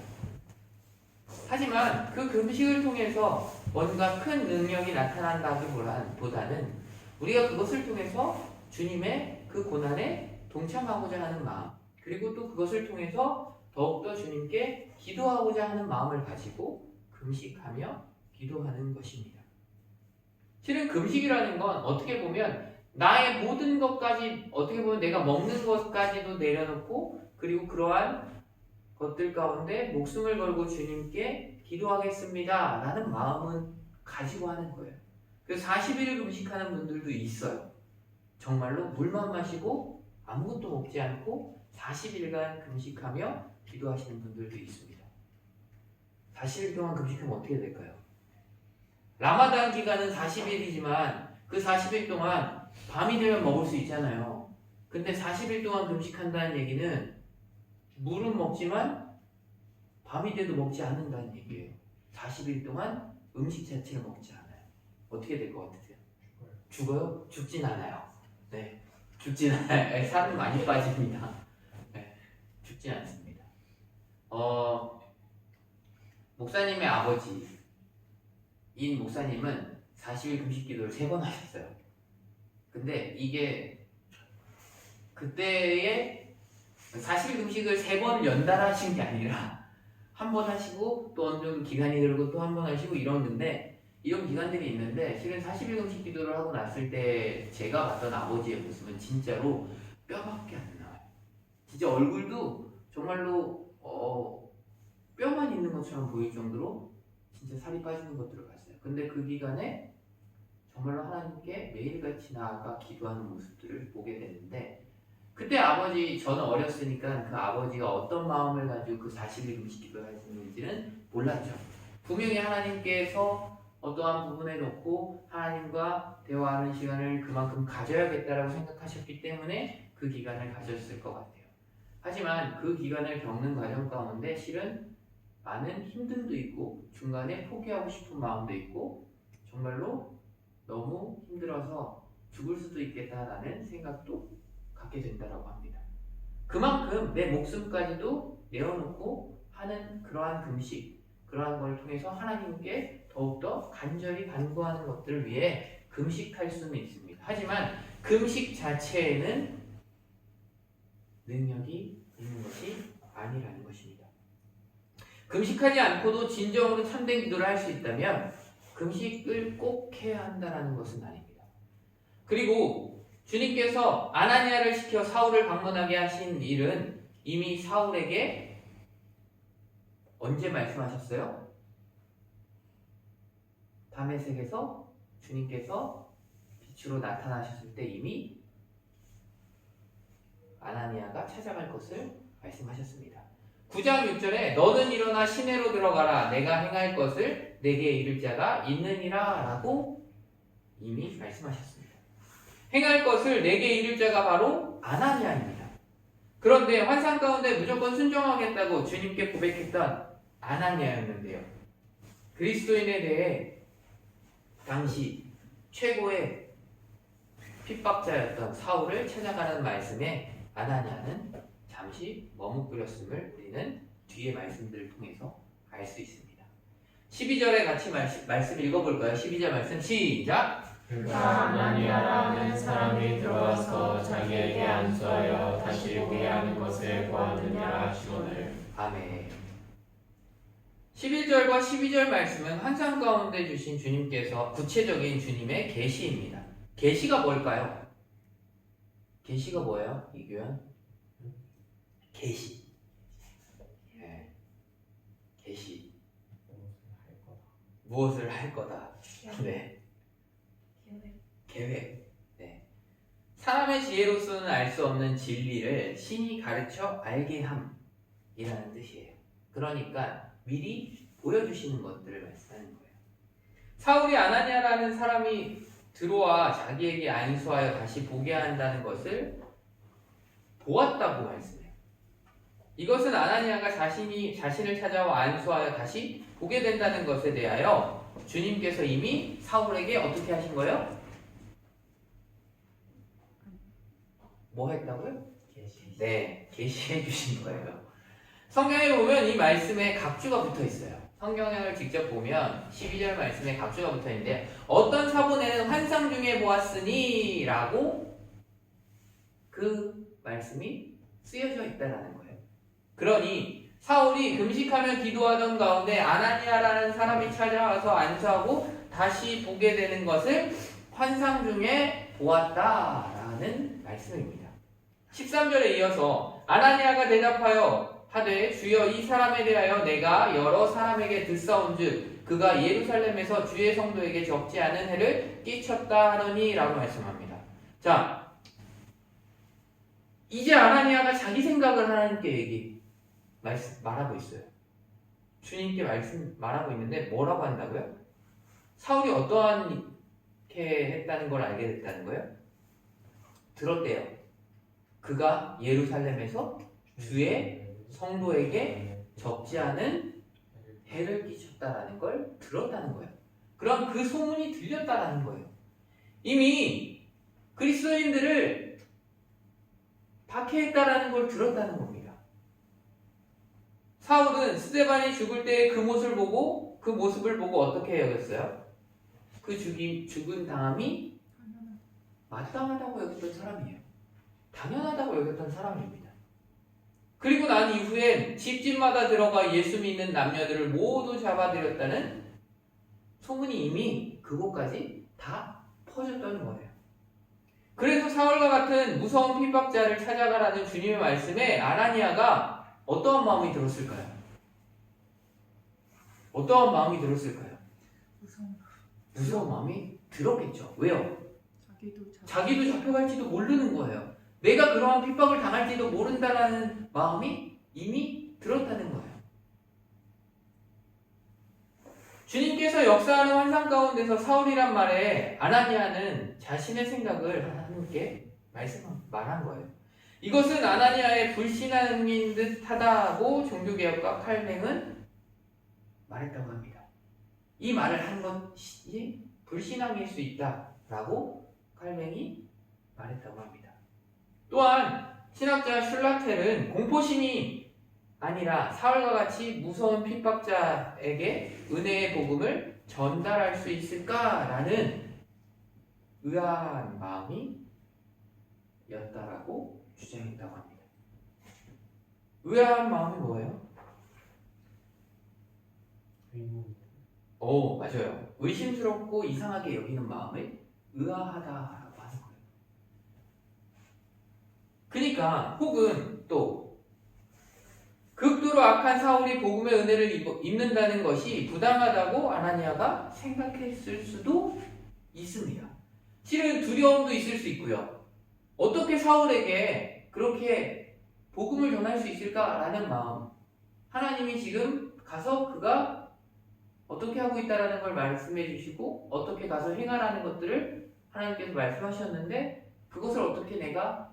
하지만 그 금식을 통해서 뭔가 큰 능력이 나타난다기보다는 우리가 그것을 통해서 주님의 그 고난에 동참하고자 하는 마음 그리고 또 그것을 통해서 더욱더 주님께 기도하고자 하는 마음을 가지고 금식하며 기도하는 것입니다. 실은 금식이라는 건 어떻게 보면 나의 모든 것까지 어떻게 보면 내가 먹는 것까지도 내려놓고 그리고 그러한 것들 가운데 목숨을 걸고 주님께 기도하겠습니다 라는 마음은 가지고 하는 거예요. 그래서 40일을 금식하는 분들도 있어요. 정말로 물만 마시고 아무것도 먹지 않고 40일간 금식하며 기도하시는 분들도 있습니다. 40일 동안 금식하면 어떻게 될까요? 라마단 기간은 40일이지만 그 40일 동안 밤이 되면 먹을 수 있잖아요. 근데 40일 동안 금식한다는 얘기는 물은 먹지만 밤이 돼도 먹지 않는다는 얘기예요. 40일 동안 음식 자체를 먹지 않아요. 어떻게 될 것 같으세요? 죽어요? 죽진 않아요. 네, 죽진 않아요. 살은 많이 빠집니다. 네, 죽진 않습니다. 목사님의 아버지인 목사님은 40일 금식 기도를 3번 하셨어요. 근데 이게 그때의 40일 금식을 3번 연달아 하신 게 아니라 한 번 하시고 또 어느 정도 기간이 흐르고 또 한 번 하시고 이러는데 이런 기간들이 있는데 실은 40일 금식 기도를 하고 났을 때 제가 봤던 아버지의 모습은 진짜로 뼈밖에 안 나와요. 진짜 얼굴도 정말로 뼈만 있는 것처럼 보일 정도로 진짜 살이 빠지는 것들을 봤어요. 근데 그 기간에 정말로 하나님께 매일같이 나아가 기도하는 모습들을 보게 됐는데 그때 저는 어렸으니까 그 아버지가 어떤 마음을 가지고 그 40일 금식 기도를 하시는지는 몰랐죠. 분명히 하나님께서 어떠한 부분에 놓고 하나님과 대화하는 시간을 그만큼 가져야겠다라고 생각하셨기 때문에 그 기간을 가졌을 것 같아요. 하지만 그 기간을 겪는 과정 가운데 실은 많은 힘듦도 있고 중간에 포기하고 싶은 마음도 있고 정말로 너무 힘들어서 죽을 수도 있겠다라는 생각도 갖게 된다라고 합니다. 그만큼 내 목숨까지도 내어놓고 하는 그러한 금식, 그러한 걸 통해서 하나님께 더욱더 간절히 간구하는 것들을 위해 금식할 수는 있습니다. 하지만 금식 자체에는 능력이 있는 것이 아니라는 것입니다. 금식하지 않고도 진정으로 참된 기도를 할 수 있다면 금식을 꼭 해야 한다는 것은 아닙니다. 그리고 주님께서 아나니아를 시켜 사울을 방문하게 하신 일은 이미 사울에게 언제 말씀하셨어요? 다메섹에서 주님께서 빛으로 나타나셨을 때 이미 아나니아가 찾아갈 것을 말씀하셨습니다. 9장 6절에 너는 일어나 시내로 들어가라 내가 행할 것을 내게 이를 자가 있느니라 라고 이미 말씀하셨습니다. 행할 것을 내게 이를 자가 바로 아나니아입니다. 그런데 환상 가운데 무조건 순종하겠다고 주님께 고백했던 아나니아였는데요. 그리스도인에 대해 당시 최고의 핍박자였던 사울을 찾아가는 말씀에 아나니아는 잠시 머뭇거렸음을 우리는 뒤의 말씀들을 통해서 알 수 있습니다. 12절에 같이 말씀 읽어볼까요? 12절 말씀 시작! 그가 아나니아라는 사람이 들어와서 자기에게 안수하여 다시 보게 하는 것을 보았느니라 주거늘. 아멘. 11절과 12절 말씀은 환상 가운데 주신 주님께서 구체적인 주님의 계시입니다. 계시가 뭘까요? 계시가 뭐예요? 이규현? 계시. 네. 계시. 무엇을 할 거다. 네. 계획. 네. 사람의 지혜로서는 알 수 없는 진리를 신이 가르쳐 알게 함이라는 뜻이에요. 그러니까 미리 보여주시는 것들을 말씀하는 거예요. 사울이 아나니아라는 사람이 들어와 자기에게 안수하여 다시 보게 한다는 것을 보았다고 말씀해요. 이것은 아나니아가 자신을 찾아와 안수하여 다시 보게 된다는 것에 대하여 주님께서 이미 사울에게 어떻게 하신 거예요? 뭐 했다고요? 네, 계시해 주신 거예요. 성경에 보면 이 말씀에 각주가 붙어 있어요. 성경을 직접 보면 12절 말씀에 각주가 붙어 있는데 어떤 사본에는 환상 중에 보았으니 라고 그 말씀이 쓰여져 있다는 거예요. 그러니 사울이 금식하며 기도하던 가운데 아나니아라는 사람이 찾아와서 안수하고 다시 보게 되는 것을 환상 중에 보았다라는 말씀입니다. 13절에 이어서 아나니아가 대답하여 하되 주여 이 사람에 대하여 내가 여러 사람에게 듣사온즉 그가 예루살렘에서 주의 성도에게 적지 않은 해를 끼쳤다 하더니 라고 말씀합니다. 자, 이제 아나니아가 자기 생각을 하나님께 말하고 있어요. 주님께 말하고 있는데 뭐라고 한다고요? 사울이 어떠하게 했다는 걸 알게 됐다는 거예요? 들었대요. 그가 예루살렘에서 주의 성도에게 적지 않은 해를 끼쳤다라는 걸 들었다는 거예요. 그럼 그 소문이 들렸다라는 거예요. 이미 그리스도인들을 박해했다라는 걸 들었다는 겁니다. 사울은 스데반이 죽을 때 그 모습을 보고 어떻게 여겼어요? 그 죽은 다음이 마땅하다고 여겼던 사람이에요. 당연하다고 여겼던 사람입니다. 그리고 난 이후엔 집집마다 들어가 예수 믿는 남녀들을 모두 잡아들였다는 소문이 이미 그곳까지 다 퍼졌던 거예요. 그래서 사울과 같은 무서운 핍박자를 찾아가라는 주님의 말씀에 아나니아가 어떠한 마음이 들었을까요? 어떠한 마음이 들었을까요? 무서운 마음이 들었겠죠. 왜요? 자기도 잡혀갈지도 모르는 거예요. 내가 그러한 핍박을 당할지도 모른다라는 마음이 이미 들었다는 거예요. 주님께서 역사하는 환상 가운데서 사울이란 말에 아나니아는 자신의 생각을 하나님께 말한 거예요. 이것은 아나니아의 불신앙인 듯하다고 종교개혁가 칼뱅은 말했다고 합니다. 이 말을 한 것이 불신앙일 수 있다라고 칼뱅이 말했다고 합니다. 또한 신학자 슐라텔은 공포심이 아니라 사울과 같이 무서운 핍박자에게 은혜의 복음을 전달할 수 있을까라는 의아한 마음이 였다라고 주장했다고 합니다. 의아한 마음이 뭐예요? 맞아요. 의심스럽고 이상하게 여기는 마음을 의아하다라고 하는 거예요. 그러니까 혹은 또 극도로 악한 사울이 복음의 은혜를 입는다는 것이 부당하다고 아나니아가 생각했을 수도 있습니다. 실은 두려움도 있을 수 있고요. 어떻게 사울에게 그렇게 복음을 전할 수 있을까라는 마음, 하나님이 지금 가서 그가 어떻게 하고 있다라는 걸 말씀해 주시고 어떻게 가서 행하라는 것들을 하나님께서 말씀하셨는데 그것을 어떻게 내가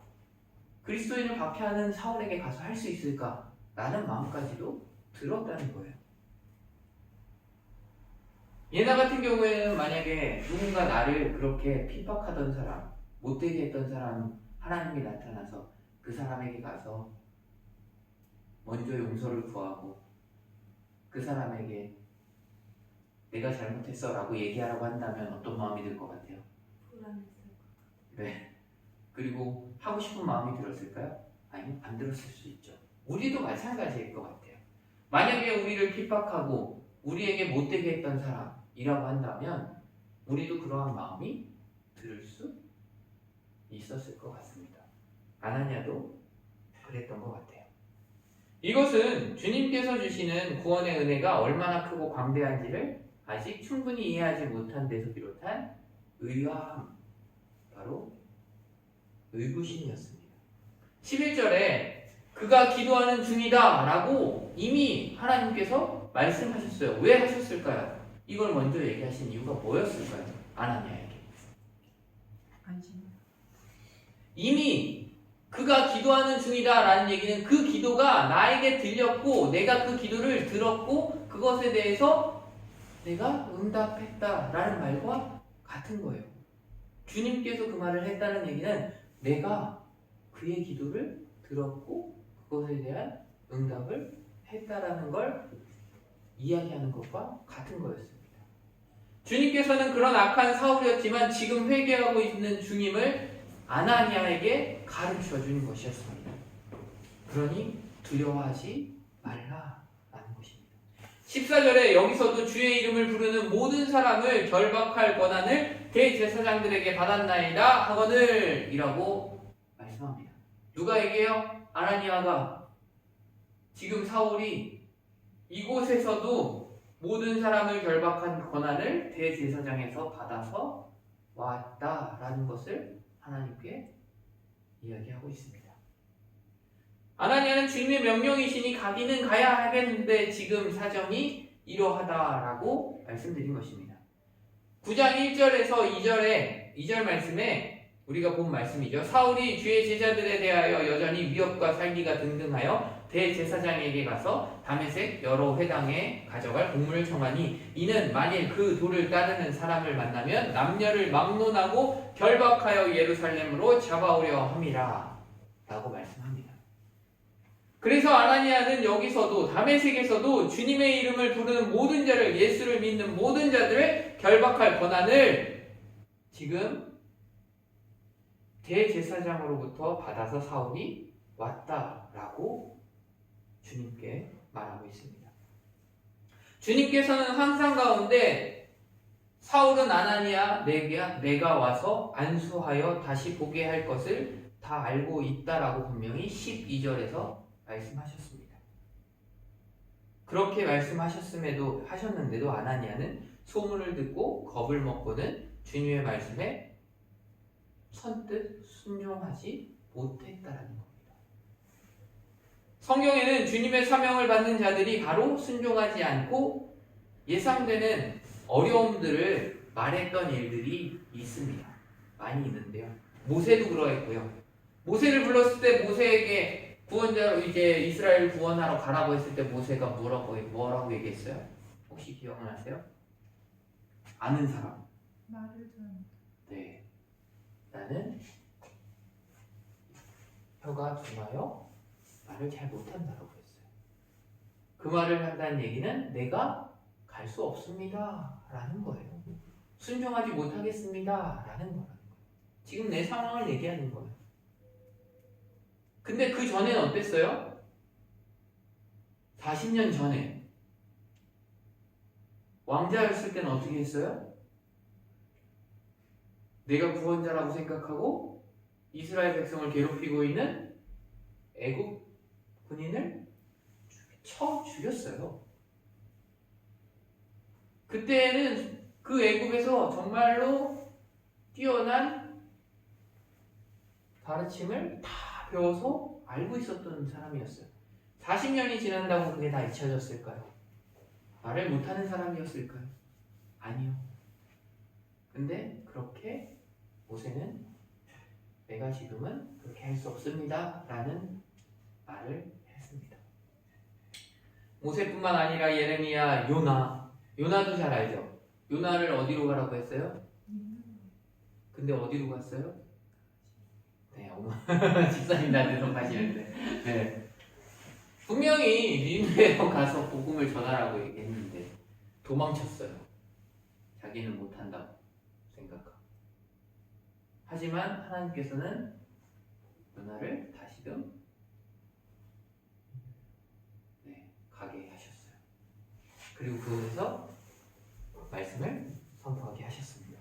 그리스도인을 박해하는 사울에게 가서 할 수 있을까라는 마음까지도 들었다는 거예요. 예나 같은 경우에는 만약에 누군가 나를 그렇게 핍박하던 사람, 못되게 했던 사람 하나님이 나타나서 그 사람에게 가서 먼저 용서를 구하고 그 사람에게 내가 잘못했어 라고 얘기하라고 한다면 어떤 마음이 들 것 같아요? 네. 그리고 하고 싶은 마음이 들었을까요? 아니요, 안 들었을 수 있죠. 우리도 마찬가지일 것 같아요. 만약에 우리를 핍박하고 우리에게 못되게 했던 사람이라고 한다면 우리도 그러한 마음이 들을 수 있었을 것 같습니다. 아나니아도 그랬던 것 같아요. 이것은 주님께서 주시는 구원의 은혜가 얼마나 크고 광대한지를 아직 충분히 이해하지 못한 데서 비롯한 의아함, 바로 의구심이었습니다. 11절에 그가 기도하는 중이다 라고 이미 하나님께서 말씀하셨어요. 왜 하셨을까요? 이걸 먼저 얘기하신 이유가 뭐였을까요? 아나니아에게. 이미 그가 기도하는 중이다 라는 얘기는 그 기도가 나에게 들렸고 내가 그 기도를 들었고 그것에 대해서 내가 응답했다 라는 말과 같은 거예요. 주님께서 그 말을 했다는 얘기는 내가 그의 기도를 들었고 그것에 대한 응답을 했다라는 걸 이야기하는 것과 같은 거였습니다. 주님께서는 그런 악한 사울이었지만 지금 회개하고 있는 중임을 아나니아에게 가르쳐 주는 것이었습니다. 그러니 두려워하지 말라라는 것입니다. 14절에 여기서도 주의 이름을 부르는 모든 사람을 결박할 권한을 대제사장들에게 받았나이다 하거늘 이라고 말씀합니다. 누가 얘기해요? 아나니아가 지금 사울이 이곳에서도 모든 사람을 결박한 권한을 대제사장에서 받아서 왔다라는 것을 하나님께 이야기하고 있습니다. 아나니아는 주님의 명령이시니 가기는 가야 하겠는데 지금 사정이 이러하다라고 말씀드린 것입니다. 9장 1절에서 2절 말씀에 우리가 본 말씀이죠. 사울이 주의 제자들에 대하여 여전히 위협과 살기가 등등하여 대제사장에게 가서 다메섹 여러 회당에 가져갈 공문을 청하니 이는 만일 그 도를 따르는 사람을 만나면 남녀를 막론하고 결박하여 예루살렘으로 잡아오려 함이라 라고 말씀합니다. 그래서 아나니아는 여기서도 다메섹에서도 주님의 이름을 부르는 모든 자를, 예수를 믿는 모든 자들을 결박할 권한을 지금 대제사장으로부터 받아서 사울이 왔다라고 주님께 말하고 있습니다. 주님께서는 환상 가운데 사울은 아나니아 내가 와서 안수하여 다시 보게 할 것을 다 알고 있다라고 분명히 12절에서 말씀하셨습니다. 그렇게 하셨는데도 아나니아는 소문을 듣고 겁을 먹고는 주님의 말씀에 선뜻 순종하지 못했다라는 겁니다. 성경에는 주님의 사명을 받는 자들이 바로 순종하지 않고 예상되는 어려움들을 말했던 일들이 있습니다. 많이 있는데요. 모세도 그러했고요. 모세를 불렀을 때 모세에게 구원자로 이제 이스라엘 구원하러 가라고 했을 때 모세가 뭐라고 얘기했어요? 혹시 기억나세요? 아는 사람? 말을 좀 네. 나는 혀가 둔하여 말을 잘 못한다라고 했어요. 그 말을 한다는 얘기는 내가 갈 수 없습니다 라는 거예요. 순종하지 못하겠습니다 라는 거라는 거예요. 지금 내 상황을 얘기하는 거예요. 근데 그 전에는 어땠어요? 40년 전에 왕자였을 때는 어떻게 했어요? 내가 구원자라고 생각하고 이스라엘 백성을 괴롭히고 있는 애국 군인을 쳐 죽였어요. 그때는 그 애국에서 정말로 뛰어난 가르침을 다 배워서 알고 있었던 사람이었어요. 40년이 지난다고 그게 다 잊혀졌을까요? 말을 못하는 사람이었을까요? 아니요. 근데 그렇게 모세는 내가 지금은 그렇게 할 수 없습니다 라는 말을 했습니다. 모세뿐만 아니라 예레미야, 요나도 잘 알죠? 요나를 어디로 가라고 했어요? 근데 어디로 갔어요? 네, 엄마 집사님 나한테 손가시는데 네. 분명히 니느웨로 가서 복음을 전하라고 얘기했는데 도망쳤어요. 자기는 못한다고 생각하고. 하지만 하나님께서는 요나를 다시금 가게 하셨어요. 그리고 그곳에서 말씀을 선포하게 하셨습니다.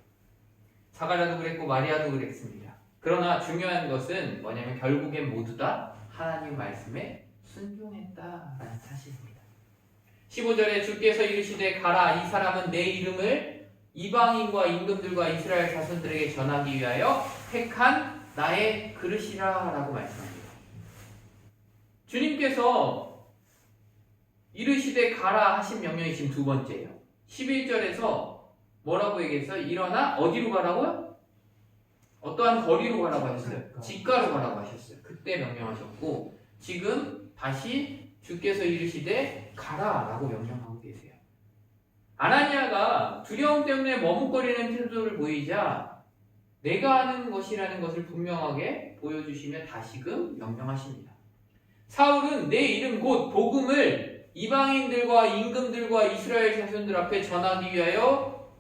사가랴도 그랬고 마리아도 그랬습니다. 그러나 중요한 것은 뭐냐면 결국엔 모두 다 하나님 말씀에 순종했다라는 사실입니다. 15절에 주께서 이르시되 가라, 이 사람은 내 이름을 이방인과 임금들과 이스라엘 자손들에게 전하기 위하여 택한 나의 그릇이라 라고 말씀합니다. 주님께서 이르시되 가라 하신 명령이 지금 두 번째예요. 11절에서 뭐라고 얘기했어요? 일어나 어디로 가라고요? 어떠한 거리로 가라고 하셨어요? 집가로 가라고 하셨어요. 그때 명령하셨고 지금 다시 주께서 이르시되 가라 라고 명령하고 계세요. 아나니아가 두려움 때문에 머뭇거리는 태도를 보이자 내가 하는 것이라는 것을 분명하게 보여주시며 다시금 명령하십니다. 사울은 내 이름 곧 복음을 이방인들과 임금들과 이스라엘 자손들 앞에 전하기 위하여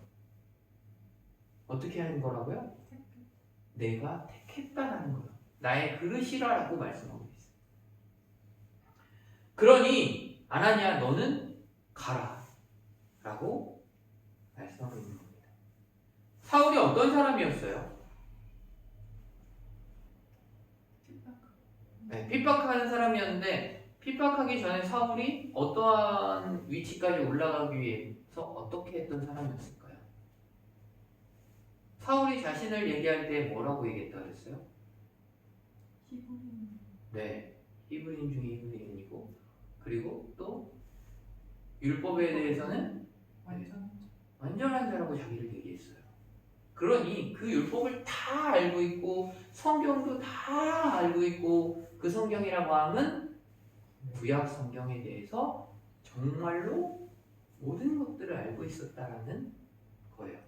어떻게 하는 거라고요? 내가 택했다라는 거예요. 나의 그릇이라고 말씀하고 있어요. 그러니 아나니아 너는 가라 라고 말씀하고 있는 겁니다. 사울이 어떤 사람이었어요? 네, 핍박하는 사람이었는데 핍박하기 전에 사울이 어떠한 위치까지 올라가기 위해서 어떻게 했던 사람이었을까요? 사울이 자신을 얘기할 때 뭐라고 얘기했다 그랬어요? 네, 히브리인 중에 히브리인이고, 그리고 또 율법에 대해서는 완전한 자라고 자기를 얘기했어요. 그러니 그 율법을 다 알고 있고 성경도 다 알고 있고, 그 성경이라고 하면 구약 성경에 대해서 정말로 모든 것들을 알고 있었다라는 거예요.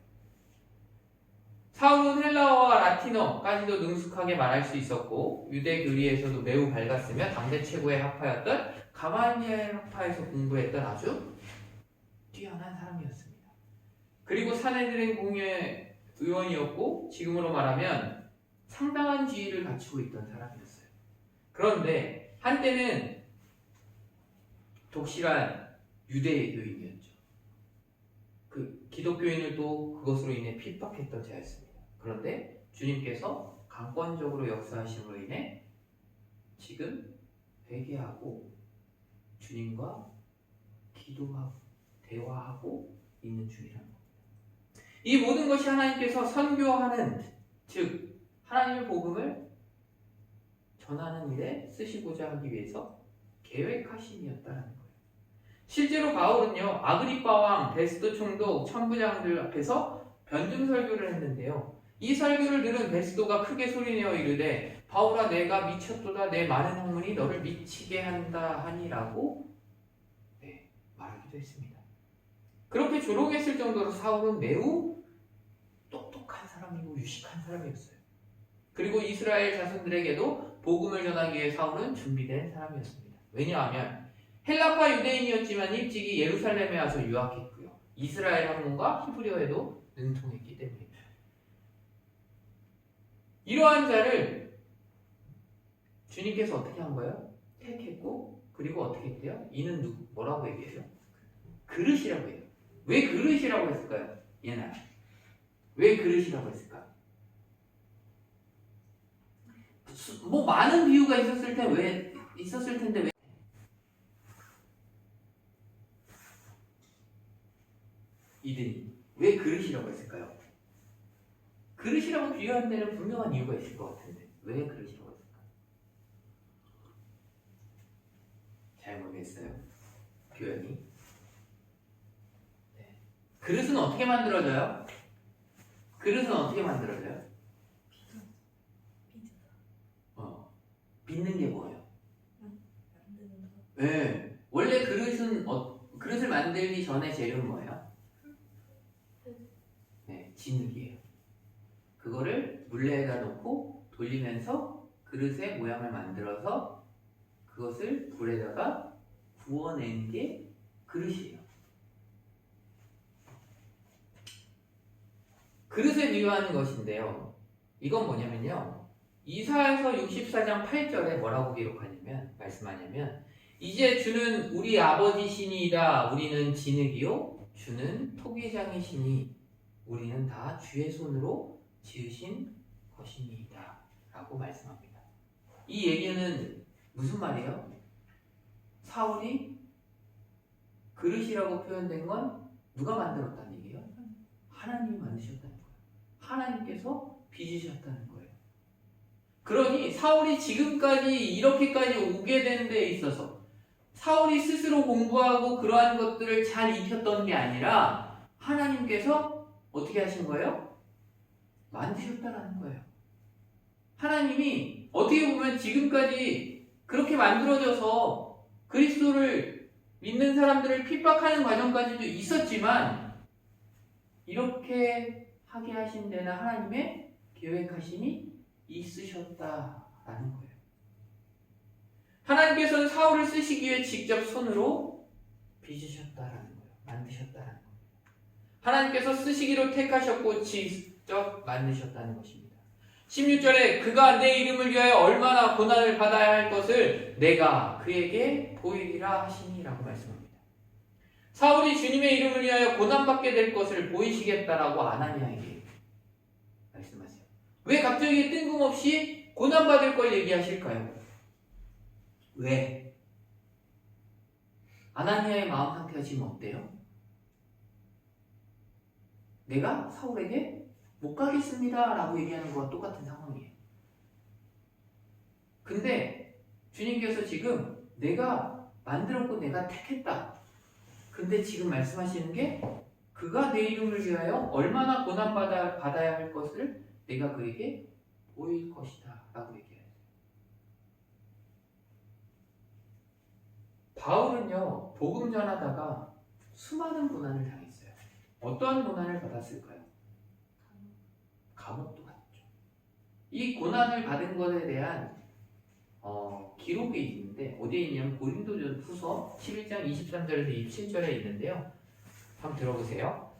사울은 헬라어와 라틴어까지도 능숙하게 말할 수 있었고, 유대 교리에서도 매우 밝았으며 당대 최고의 학파였던 가말리엘 학파에서 공부했던 아주 뛰어난 사람이었습니다. 그리고 사내들의 공회 의원이었고, 지금으로 말하면 상당한 지위를 갖추고 있던 사람이었어요. 그런데 한때는 독실한 유대교인이었죠. 그 기독교인을 또 그것으로 인해 핍박했던 자였습니다. 그런데 주님께서 강권적으로 역사하심으로 인해 지금 회개하고 주님과 기도하고 대화하고 있는 중이라는 겁니다. 이 모든 것이 하나님께서 선교하는, 즉 하나님의 복음을 전하는 일에 쓰시고자 하기 위해서 계획하심이었다는 거예요. 실제로 바울은요, 아그리빠 왕, 베스도 총독, 천부장들 앞에서 변증 설교를 했는데요. 이 설교를 들은 베스도가 크게 소리내어 이르되, 바울아, 내가 미쳤도다. 내 많은 학문이 너를 미치게 한다 하니라고 말하기도 했습니다. 그렇게 조롱했을 정도로 사울은 매우 똑똑한 사람이고 유식한 사람이었어요. 그리고 이스라엘 자손들에게도 복음을 전하기 위해 사울은 준비된 사람이었습니다. 왜냐하면 헬라파 유대인이었지만 일찍이 예루살렘에 와서 유학했고요. 이스라엘 학문과 히브리어에도 능통했기 때문입니다. 이러한 자를 주님께서 어떻게 한 거예요? 택했고, 그리고 어떻게 했대요? 이는 누구? 뭐라고 얘기해요? 그릇이라고 해요. 왜 그릇이라고 했을까요? 얘는 왜 그릇이라고 했을까? 뭐 많은 비유가 있었을 텐데 왜 이든이 왜 그릇이라고 했을까요? 그릇이라고 비유한 데는 분명한 이유가 있을 것 같은데 왜 그릇이라고 했을까? 잘 모르겠어요. 표현이. 네. 그릇은 어떻게 만들어져요? 그릇은 어떻게 만들어져요? 빚는 게 뭐예요? 만드는 거. 네. 원래 그릇을 만들기 전에 재료는 뭐예요? 네, 진흙이에요. 그거를 물레에다 놓고 돌리면서 그릇의 모양을 만들어서 그것을 불에다가 구워내는 게 그릇이에요. 그릇에 비유하는 것인데요. 이건 뭐냐면요. 이사야서 64장 8절에 뭐라고 말씀하냐면, 이제 주는 우리 아버지시니이다. 우리는 진흙이요 주는 토기장이시니 우리는 다 주의 손으로 지으신 것이니이다 라고 말씀합니다. 이 얘기는 무슨 말이에요? 사울이 그릇이라고 표현된 건 누가 만들었다는 얘기예요? 하나님이 만드셨다는 거예요. 하나님께서 빚으셨다는 거예요. 그러니 사울이 지금까지 이렇게까지 오게 된 데 있어서 사울이 스스로 공부하고 그러한 것들을 잘 익혔던 게 아니라 하나님께서 어떻게 하신 거예요? 만드셨다라는 거예요. 하나님이 어떻게 보면 지금까지 그렇게 만들어져서 그리스도를 믿는 사람들을 핍박하는 과정까지도 있었지만 이렇게 하게 하신 데는 하나님의 계획하심이 있으셨다라는 거예요. 하나님께서는 사울을 쓰시기 위해 직접 손으로 빚으셨다라는 거예요. 만드셨다라는 거예요. 하나님께서 쓰시기로 택하셨고 직접 만드셨다는 것입니다. 16절에 그가 내 이름을 위하여 얼마나 고난을 받아야 할 것을 내가 그에게 보이리라 하시니라고 말씀합니다. 사울이 주님의 이름을 위하여 고난받게 될 것을 보이시겠다라고 아나니아에게 말씀하세요. 왜 갑자기 뜬금없이 고난받을 걸 얘기하실까요? 왜? 아나니아의 마음 상태가 지금 어때요? 내가 사울에게 못 가겠습니다 라고 얘기하는 거와 똑같은 상황이에요. 근데 주님께서 지금 내가 만들었고 내가 택했다. 근데 지금 말씀하시는 게 그가 내 이름을 위하여 얼마나 고난받아야 할 것을 내가 그에게 보일 것이다 라고 얘기해요. 바울은요, 복음 전하다가 수많은 고난을 당했어요. 어떠한 고난을 받았을까요? 감옥도 갔죠. 이 고난을 받은 것에 대한 기록이 있는데 어디에 있냐면 고린도전 후서 11장 23절에서 27절에 있는데요. 한번 들어보세요.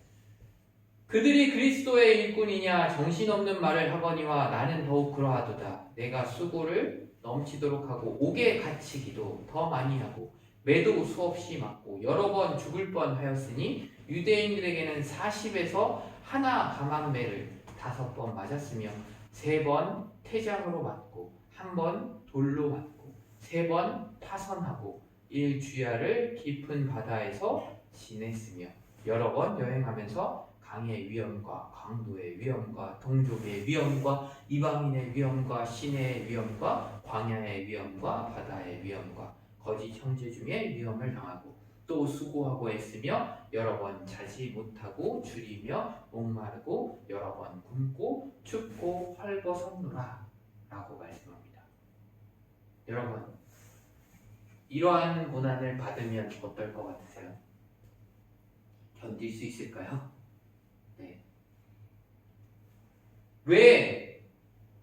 그들이 그리스도의 일꾼이냐 정신없는 말을 하거니와 나는 더욱 그러하도다. 내가 수고를 넘치도록 하고 옥에 갇히기도 더 많이 하고 매도 수없이 맞고 여러 번 죽을 뻔하였으니 유대인들에게는 40에서 하나 가망매를 5번 맞았으며 3번 태장으로 맞고 1번 돌로 맞고 3번 파선하고 1주야를 깊은 바다에서 지냈으며 여러 번 여행하면서 강의 위험과 강도의 위험과 동족의 위험과 이방인의 위험과 시내의 위험과 광야의 위험과 바다의 위험과 거짓 형제 중에 위험을 당하고 또 수고하고 애쓰며 여러 번 자지 못하고 줄이며 목마르고 여러 번 굶고 춥고 헐벗었노라 라고 말씀합니다. 여러분, 이러한 고난을 받으면 어떨 것 같으세요? 견딜 수 있을까요? 네. 왜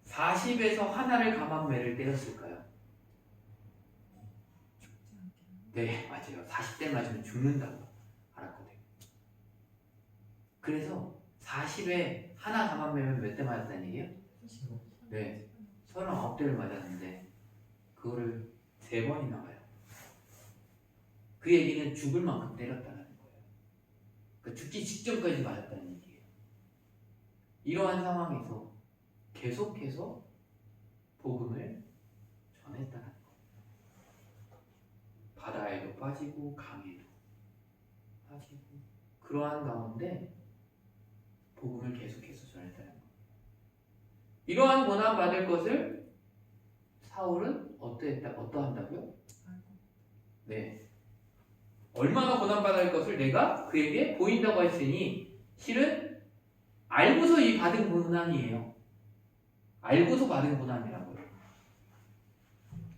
40에서 하나를 가망매를 때렸을까요? 네, 맞아요. 40대 맞으면 죽는다고 알았거든요. 그래서 40에 하나 가망매면 몇 대 맞았다는 얘기예요? 네, 39대를 맞았는데 그거를 3번이나 가요. 그 얘기는 죽을 만큼 때렸다는 거예요. 그러니까 죽기 직전까지 맞았다는 얘기예요. 이러한 상황에서 계속해서 복음을 전했다는 거예요. 바다에도 빠지고 강에도 빠지고 그러한 가운데 복음을 계속해서 전했다는 거예요. 이러한 고난 받을 것을 사울은 어떠한다고요? 네. 얼마나 고난받을 것을 내가 그에게 보인다고 했으니 실은 알고서 이 받은 고난이에요. 알고서 받은 고난이라고요.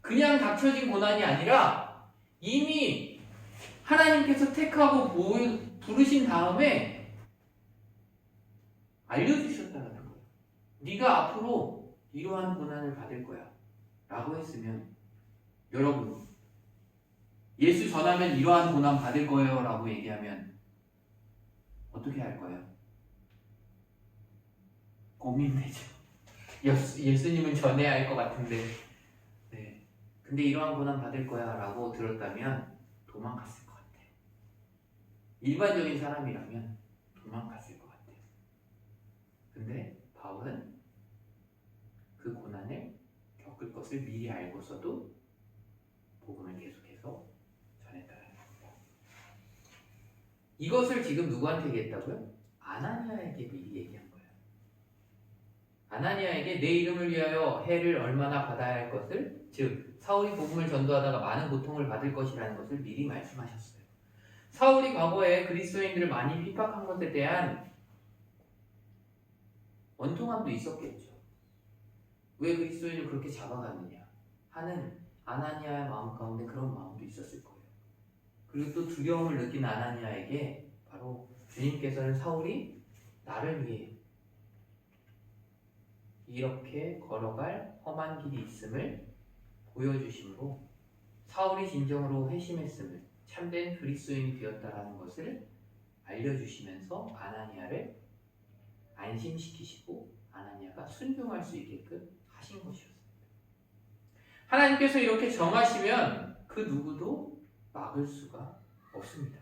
그냥 닥쳐진 고난이 아니라 이미 하나님께서 택하고 부르신 다음에 알려주셨다는 거예요. 네가 앞으로 이러한 고난을 받을 거야 라고 했으면 여러분 예수 전하면 이러한 고난 받을 거예요 라고 얘기하면 어떻게 할 거예요? 고민되죠. 예수님은 전해야 할 것 같은데 네. 근데 이러한 고난 받을 거야 라고 들었다면 도망갔을 것 같아요. 일반적인 사람이라면 도망갔을 것 같아요. 근데 바울은 그 고난을 겪을 것을 미리 알고서도 복음을 계속해서 전했다는 겁니다. 이것을 지금 누구한테 얘기했다고요? 아나니아에게 미리 얘기한 거예요. 아나니아에게 내 이름을 위하여 해를 얼마나 받아야 할 것을, 즉 사울이 복음을 전도하다가 많은 고통을 받을 것이라는 것을 미리 말씀하셨어요. 사울이 과거에 그리스도인들을 많이 핍박한 것에 대한 원통함도 있었겠죠. 왜 그리스도인을 그렇게 잡아갔느냐 하는 아나니아의 마음 가운데 그런 마음도 있었을 거예요. 그리고 또 두려움을 느낀 아나니아에게 바로 주님께서는 사울이 나를 위해 이렇게 걸어갈 험한 길이 있음을 보여주심으로 사울이 진정으로 회심했음을 참된 그리스도인이 되었다라는 것을 알려주시면서 아나니아를 안심시키시고 아나니아가 순종할 수 있게끔 하신 것이었습니다. 하나님께서 이렇게 정하시면 그 누구도 막을 수가 없습니다.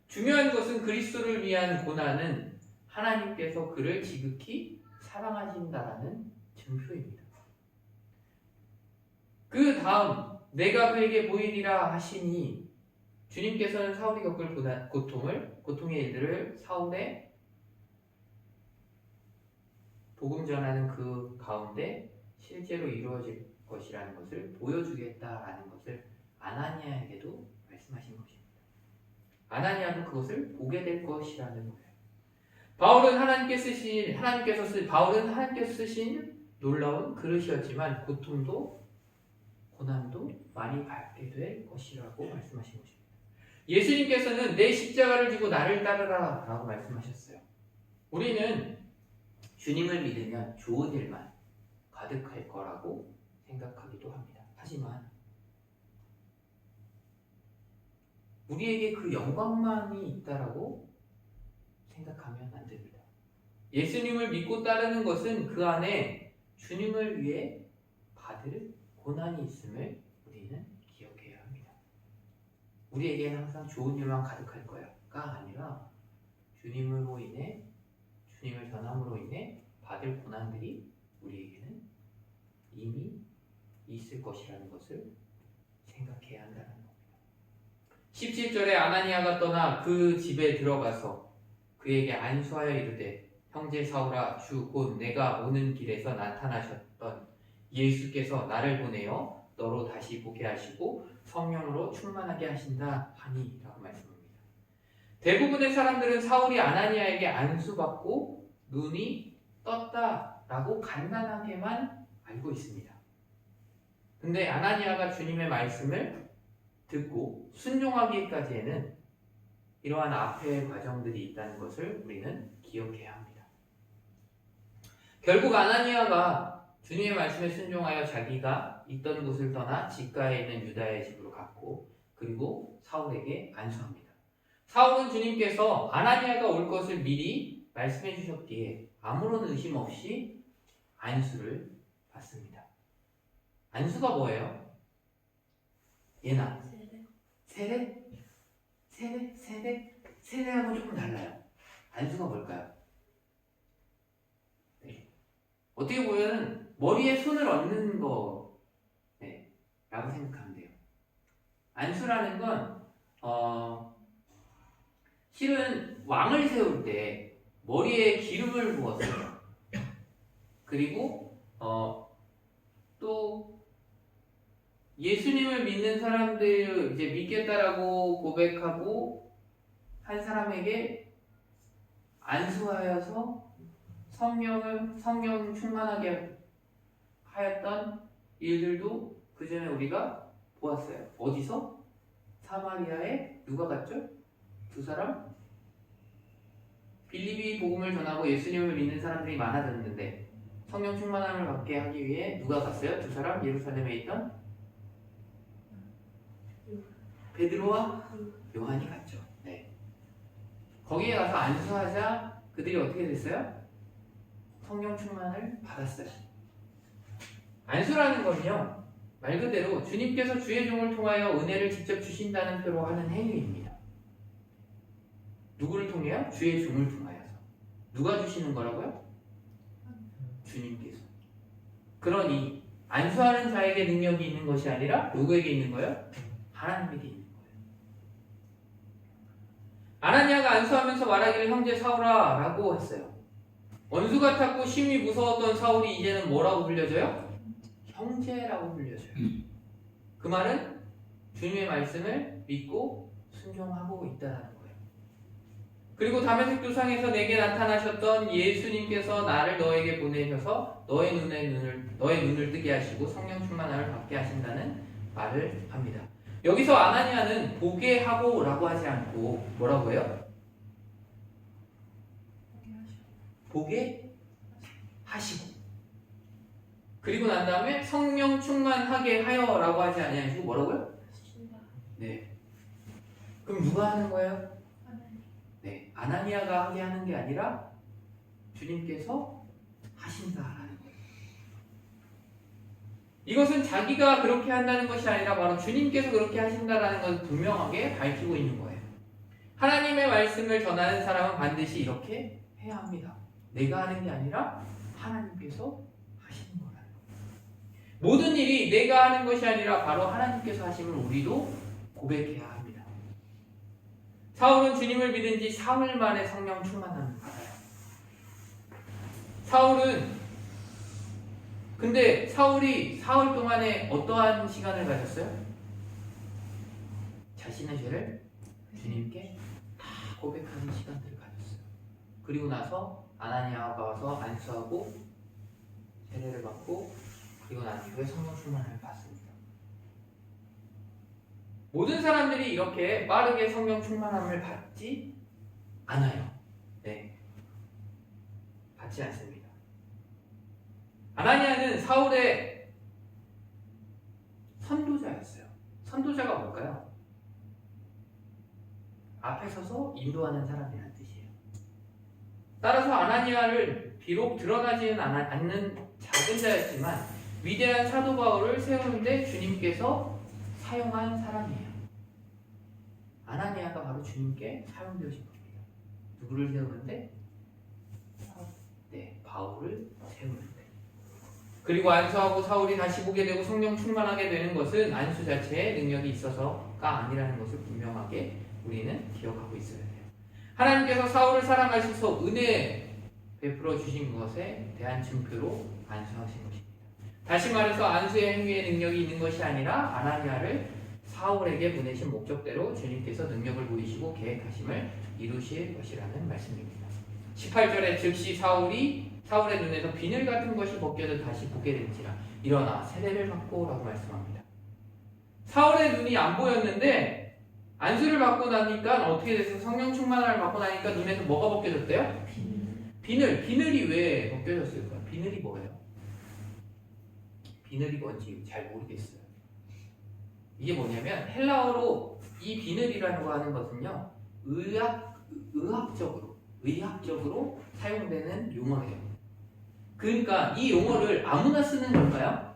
중요한 것은 그리스도를 위한 고난은 하나님께서 그를 지극히 사랑하신다라는 증표입니다. 그 다음 내가 그에게 보이리라 하시니 주님께서는 사울이 겪을 고통의 일들을 사울의 복음 전하는 그 가운데 실제로 이루어질 것이라는 것을 보여주겠다라는 것을 아나니아에게도 말씀하신 것입니다. 아나니아도 그것을 보게 될 것이라는 거예요. 바울은 하나님께서 쓰신 놀라운 그릇이었지만 고통도 고난도 많이 받게 될 것이라고 말씀하신 것입니다. 예수님께서는 내 십자가를 지고 나를 따르라 라고 말씀하셨어요. 우리는 주님을 믿으면 좋은 일만 가득할 거라고 생각하기도 합니다. 하지만 우리에게 그 영광만이 있다라고 생각하면 안 됩니다. 예수님을 믿고 따르는 것은 그 안에 주님을 위해 받을 고난이 있음을 우리는 기억해야 합니다. 우리에게는 항상 좋은 일만 가득할 거야가 아니라 주님으로 인해, 주님을 전함으로 인해 받을 고난들이 우리에게는 이미 있을 것이라는 것을 생각해야 한다는 겁니다. 17절에 아나니아가 떠나 그 집에 들어가서 그에게 안수하여 이르되 형제 사울아 주 곧 내가 오는 길에서 나타나셨던 예수께서 나를 보내어 너로 다시 보게 하시고 성령으로 충만하게 하신다 하니 라고 말씀합니다. 대부분의 사람들은 사울이 아나니아에게 안수받고 눈이 떴다라고 간단하게만 알고 있습니다. 근데 아나니아가 주님의 말씀을 듣고 순종하기까지에는 이러한 앞의 과정들이 있다는 것을 우리는 기억해야 합니다. 결국 아나니아가 주님의 말씀에 순종하여 자기가 있던 곳을 떠나 직가에 있는 유다의 집으로 갔고 그리고 사울에게 안수합니다. 사울은 주님께서 아나니아가 올 것을 미리 말씀해 주셨기에 아무런 의심 없이 안수를 받습니다. 안수가 뭐예요? 예나? 세례? 세례하고 조금 달라요. 안수가 뭘까요? 네. 어떻게 보면 머리에 손을 얹는 거 라고 생각하면 돼요. 안수라는 건 실은 왕을 세울 때 머리에 기름을 부었어요. 그리고 또 예수님을 믿는 사람들 이제 믿겠다라고 고백하고 한 사람에게 안수하여서 성령 충만하게 하였던 일들도 그 전에 우리가 보았어요. 어디서? 사마리아에 누가 갔죠? 두 사람? 빌립이 복음을 전하고 예수님을 믿는 사람들이 많아졌는데 성령 충만함을 받게 하기 위해 누가 갔어요? 두 사람? 예루살렘에 있던 베드로와 요한이 갔죠. 네. 거기에 가서 안수하자 그들이 어떻게 됐어요? 성령 충만을 받았어요. 안수라는 건요, 말 그대로 주님께서 주의 종을 통하여 은혜를 직접 주신다는 표로 하는 행위입니다. 누구를 통해요? 주의 종을 통하여서. 누가 주시는 거라고요? 주님께서. 그러니 안수하는 자에게 능력이 있는 것이 아니라 누구에게 있는 거예요? 하나님에게 있는 거예요. 아나니아가 안수하면서 말하기를 형제 사울아 라고 했어요. 원수 같았고 심히 무서웠던 사울이 이제는 뭐라고 불려져요? 형제라고 불려져요. 그 말은 주님의 말씀을 믿고 순종하고 있다는 거예요. 그리고 다메섹 도상에서 내게 나타나셨던 예수님께서 나를 너에게 보내셔서 너의 눈을 뜨게 하시고 성령 충만함을 받게 하신다는 말을 합니다. 여기서 아나니아는 보게 하고 라고 하지 않고 뭐라고 해요? 보게 하시고 그리고 난 다음에 성령 충만하게 하여 라고 하지 아니하시고 뭐라고요? 네. 그럼 누가 하는 거예요? 네, 아나니아가 하게 하는 게 아니라 주님께서 하신다라는 거예요. 이것은 자기가 그렇게 한다는 것이 아니라 바로 주님께서 그렇게 하신다라는 것을 분명하게 밝히고 있는 거예요. 하나님의 말씀을 전하는 사람은 반드시 이렇게 해야 합니다. 내가 하는 게 아니라 하나님께서 하시는 거라는 거예요. 모든 일이 내가 하는 것이 아니라 바로 하나님께서 하심을 우리도 고백해야 합니다. 사울은 주님을 믿은 지 3일 만에 성령 충만함을 받아요. 사울은 근데 사울이 사흘 동안에 어떠한 시간을 가졌어요? 자신의 죄를 주님께 다 고백하는 시간들을 가졌어요. 그리고 나서 아나니아가 와서 안수하고 세례를 받고 그리고 난 이후에 성령 충만을 받습니다. 모든 사람들이 이렇게 빠르게 성령 충만함을 받지 않아요. 네, 받지 않습니다. 아나니아는 사울의 선도자였어요. 선도자가 뭘까요? 앞에 서서 인도하는 사람이라는 뜻이에요. 따라서 아나니아를 비록 드러나지는 않는 작은 자였지만 위대한 사도 바울을 세우는데 주님께서 사용한 사람이에요. 아나니아가 바로 주님께 사용되신 겁니다. 누구를 세우는데? 네, 바울을 세우는데. 그리고 안수하고 사울이 다시 보게 되고 성령 충만하게 되는 것은 안수 자체에 능력이 있어서가 아니라는 것을 분명하게 우리는 기억하고 있어야 돼요. 하나님께서 사울을 사랑하셔서 은혜 베풀어 주신 것에 대한 증표로 안수하신 것입니다. 다시 말해서 안수의 행위에 능력이 있는 것이 아니라 아나니아를 사울에게 보내신 목적대로 주님께서 능력을 보이시고 계획하심을 이루실 것이라는 말씀입니다. 18절에 즉시 사울의 눈에서 비늘 같은 것이 벗겨져 다시 보게 된지라 일어나 세례를 받고 라고 말씀합니다. 사울의 눈이 안 보였는데 안수를 받고 나니까 어떻게 됐어요? 성령 충만함을 받고 나니까 눈에서 뭐가 벗겨졌대요? 비늘이 왜 벗겨졌을까요? 비늘이 뭐예요? 비늘이 뭔지 잘 모르겠어요. 이게 뭐냐면 헬라어로 이 비늘이라는 거 하는 것은요 의학적으로 사용되는 용어예요. 그러니까 이 용어를 아무나 쓰는 걸까요?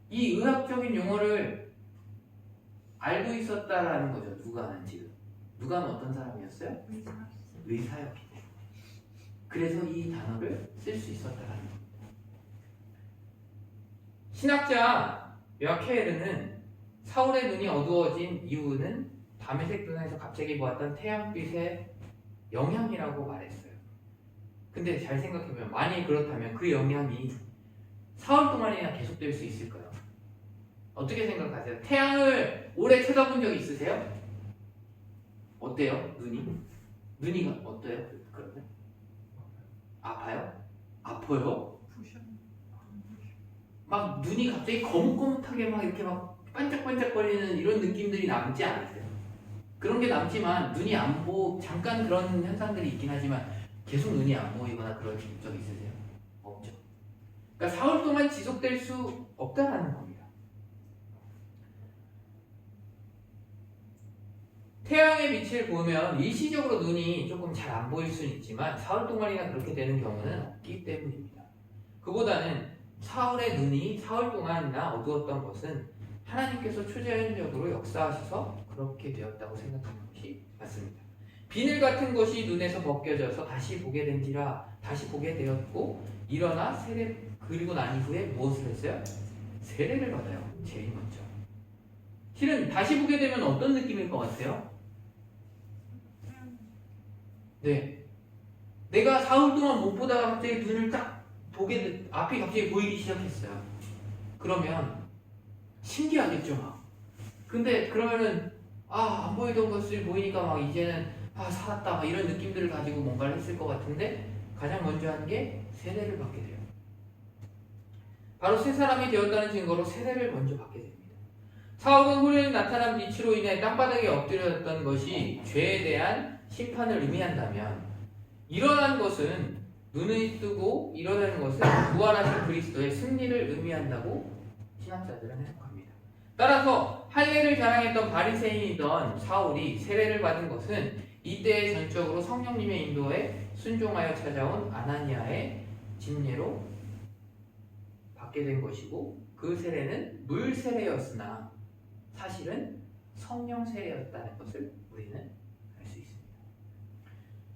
이 의학적인 용어를 알고 있었다라는 거죠. 누가는 지금. 누가는 어떤 사람이었어요? 의사였기 때문에. 그래서 이 단어를 쓸 수 있었다라는 겁니다. 신학자 요아케르는 사울의 눈이 어두워진 이유는 다메섹 dun에서 갑자기 보았던 태양빛의 영향이라고 말했어요. 근데 잘 생각해보면 만일 그렇다면 그 영향이 사흘 동안이나 계속될 수 있을까요? 어떻게 생각하세요? 태양을 오래 쳐다본 적 있으세요? 어때요? 눈이 어때요? 그러면? 아파요? 아파요? 막 눈이 갑자기 거뭇거뭇하게 막 이렇게 막 반짝반짝거리는 이런 느낌들이 남지 않으세요? 그런 게 남지만 눈이 안 잠깐 그런 현상들이 있긴 하지만 계속 눈이 안 보이거나 그런 적 있으세요? 없죠. 그러니까 사흘 동안 지속될 수 없다라는 겁니다. 태양의 빛을 보면 일시적으로 눈이 조금 잘 안 보일 수는 있지만 사흘 동안이나 그렇게 되는 경우는 없기 때문입니다. 그보다는 사울의 눈이 사흘 동안이나 어두웠던 것은 하나님께서 초자연적으로 역사하셔서 그렇게 되었다고 생각하는 것이 맞습니다. 비늘 같은 것이 눈에서 벗겨져서 다시 보게 된지라 다시 보게 되었고 일어나 그리고 난 이후에 무엇을 했어요? 세례를 받아요. 제일 먼저. 실은 다시 보게 되면 어떤 느낌일 것 같아요? 네, 내가 사흘 동안 못 보다가 갑자기 눈을 딱 앞이 갑자기 보이기 시작했어요. 그러면 신기하겠죠 막. 근데 그러면은 안 보이던 것을 보이니까 막 이제는 살았다 막 이런 느낌들을 가지고 뭔가를 했을 것 같은데 가장 먼저 한 게 세례를 받게 돼요. 바로 새 사람이 되었다는 증거로 세례를 먼저 받게 됩니다. 사울은 후련히 나타난 빛으로 인해 땅바닥에 엎드려졌던 것이 죄에 대한 심판을 의미한다면 일어난 것은 눈을 뜨고 일어나는 것은 부활하신 그리스도의 승리를 의미한다고 신학자들은 해석합니다. 따라서 할례를 자랑했던 바리새인이던 사울이 세례를 받은 것은 이때의 전적으로 성령님의 인도에 순종하여 찾아온 아나니아의 집례로 받게 된 것이고 그 세례는 물 세례였으나 사실은 성령 세례였다는 것을 우리는 알 수 있습니다.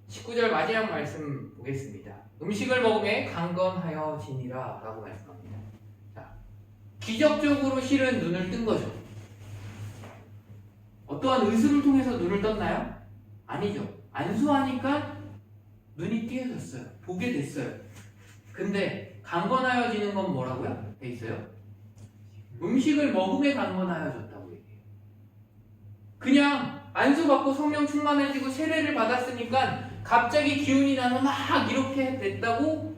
19절 마지막 말씀 보겠습니다. 음식을 먹음에 강건하여지니라 라고 말씀합니다. 자, 기적적으로 실은 눈을 뜬 거죠. 어떠한 의술을 통해서 눈을 떴나요? 아니죠. 안수하니까 눈이 띄어졌어요. 보게 됐어요. 근데 강건하여지는 건 뭐라고요? 돼 있어요? 음식을 먹음에 강건하여졌다고 얘기해요. 그냥 안수받고 성령 충만해지고 세례를 받았으니까 갑자기 기운이 나서 막 이렇게 됐다고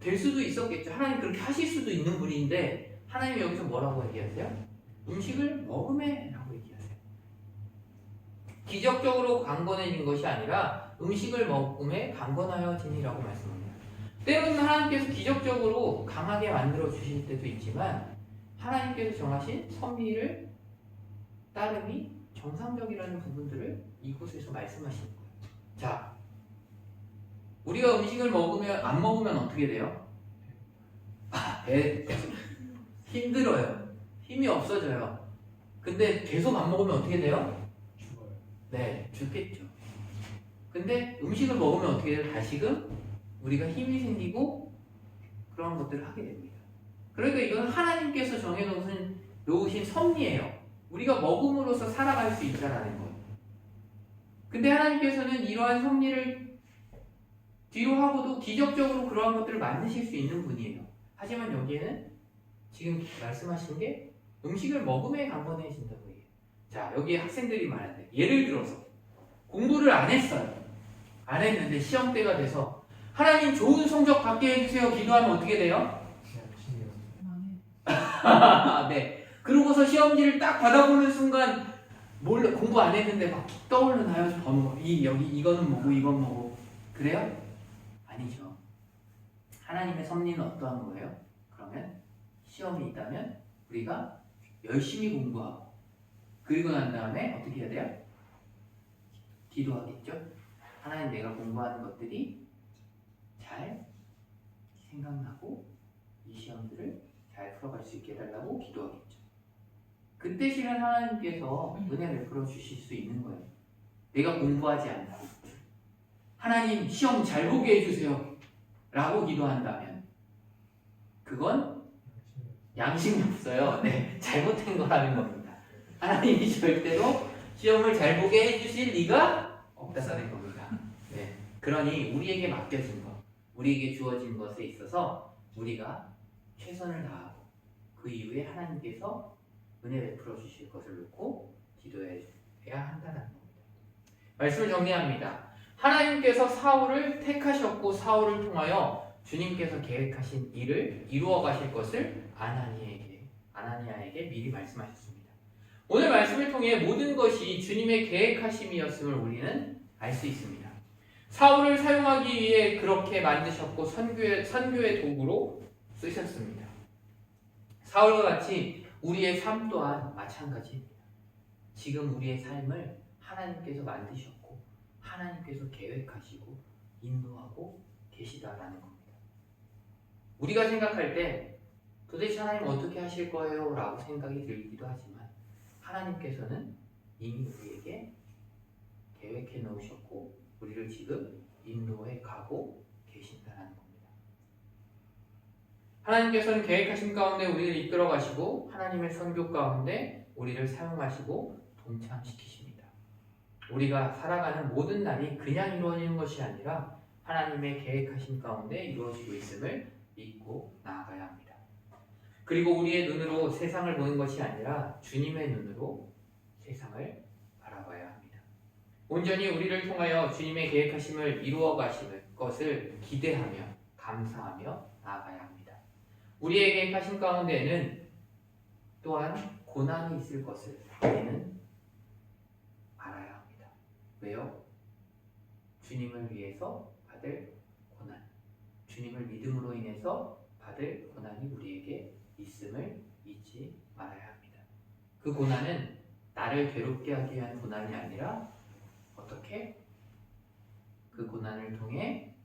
될 수도 있었겠죠. 하나님 그렇게 하실 수도 있는 분인데 하나님이 여기서 뭐라고 얘기하세요? 음식을 먹음에 라고 얘기하세요. 기적적으로 강건해진 것이 아니라 음식을 먹음에 강건하여지니라고 말씀합니다. 때로는 하나님께서 기적적으로 강하게 만들어 주실 때도 있지만 하나님께서 정하신 섭리를 따름이 정상적이라는 부분들을 이곳에서 말씀하시는 거예요. 자, 우리가 음식을 먹으면 안 먹으면 어떻게 돼요? 힘들어요. 힘이 없어져요. 근데 계속 안 먹으면 어떻게 돼요? 죽어요. 네, 죽겠죠. 근데 음식을 먹으면 어떻게 돼요? 다시금 우리가 힘이 생기고 그런 것들을 하게 됩니다. 그러니까 이건 하나님께서 정해놓으신 섭리예요. 우리가 먹음으로써 살아갈 수 있다라는 거예요. 근데 하나님께서는 이러한 섭리를 뒤로 하고도 기적적으로 그러한 것들을 만드실 수 있는 분이에요. 하지만 여기에는 지금 말씀하신 게 음식을 먹음에 강건해진다고 해요. 자, 여기에 학생들이 많은데 예를 들어서 공부를 안 했어요. 안 했는데 시험 때가 돼서 하나님 좋은 성적 받게 해주세요 기도하면 어떻게 돼요? 네. 그러고서 시험지를 딱 받아보는 순간 몰래 공부 안 했는데 막 떠오르나요? 번호 여기 이거는 뭐고 이건 뭐고 그래요? 아니죠. 하나님의 섭리는 어떠한 거예요? 그러면 시험이 있다면 우리가 열심히 공부하고 그리고 난 다음에 어떻게 해야 돼요? 기도하겠죠? 하나님 내가 공부하는 것들이 잘 생각나고 이 시험들을 잘 풀어갈 수 있게 해달라고 기도하겠죠. 그때 실은 하나님께서 은혜를 베풀어 주실 수 있는 거예요. 내가 공부하지 않고 하나님 시험 잘 보게 해주세요 라고 기도한다면 그건 양심이 없어요. 네, 잘못된 거라는 겁니다. 하나님이 절대로 시험을 잘 보게 해주실 리가 없다는 겁니다. 네, 그러니 우리에게 맡겨진 것, 우리에게 주어진 것에 있어서 우리가 최선을 다하고 그 이후에 하나님께서 은혜 베풀어 주실 것을 놓고 기도해야 한다는 겁니다. 말씀을 정리합니다. 하나님께서 사울을 택하셨고 사울을 통하여 주님께서 계획하신 일을 이루어 가실 것을 아나니아에게 미리 말씀하셨습니다. 오늘 말씀을 통해 모든 것이 주님의 계획하심이었음을 우리는 알 수 있습니다. 사울을 사용하기 위해 그렇게 만드셨고 선교의 도구로 쓰셨습니다. 사울과 같이 우리의 삶 또한 마찬가지입니다. 지금 우리의 삶을 하나님께서 만드셨고 하나님께서 계획하시고 인도하고 계시다라는 겁니다. 우리가 생각할 때 도대체 하나님 어떻게 하실 거예요? 라고 생각이 들기도 하지만 하나님께서는 이미 우리에게 계획해 놓으셨고 우리를 지금 인도해 가고 계신다는 겁니다. 하나님께서는 계획하신 가운데 우리를 이끌어 가시고 하나님의 선교 가운데 우리를 사용하시고 동참시키십니다. 우리가 살아가는 모든 날이 그냥 이루어지는 것이 아니라 하나님의 계획하신 가운데 이루어지고 있음을 믿고 나아가야 합니다. 그리고 우리의 눈으로 세상을 보는 것이 아니라 주님의 눈으로 세상을 바라봐야 합니다. 온전히 우리를 통하여 주님의 계획하심을 이루어 가실 것을 기대하며 감사하며 나아가야 합니다. 우리의 계획하심 가운데에는 또한 고난이 있을 것을 우리는 알아야 합니다. 왜요? 주님을 위해서 받을 고난, 주님을 믿음으로 인해서 받을 고난이 우리에게 있음을 잊지 말아야 합니다. 그 고난은 나를 괴롭게 하기 위한 고난이 아니라 어떻게? 그 고난을 통해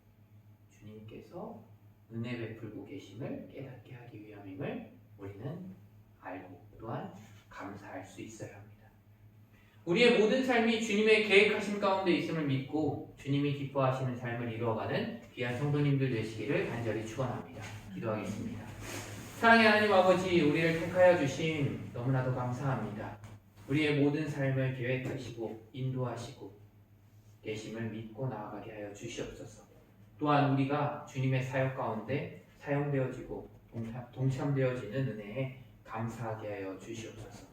주님께서 은혜 베풀고 계심을 깨닫게 하기 위함임을 우리는 알고 또한 감사할 수 있어야 합니다. 우리의 모든 삶이 주님의 계획하심 가운데 있음을 믿고 주님이 기뻐하시는 삶을 이루어가는 귀한 성도님들 되시기를 간절히 축원합니다. 기도하겠습니다. 사랑의 하나님 아버지, 우리를 택하여 주심 너무나도 감사합니다. 우리의 모든 삶을 계획하시고 인도하시고 계심을 믿고 나아가게 하여 주시옵소서. 또한 우리가 주님의 사역 가운데 사용되어지고 동참되어지는 은혜에 감사하게 하여 주시옵소서.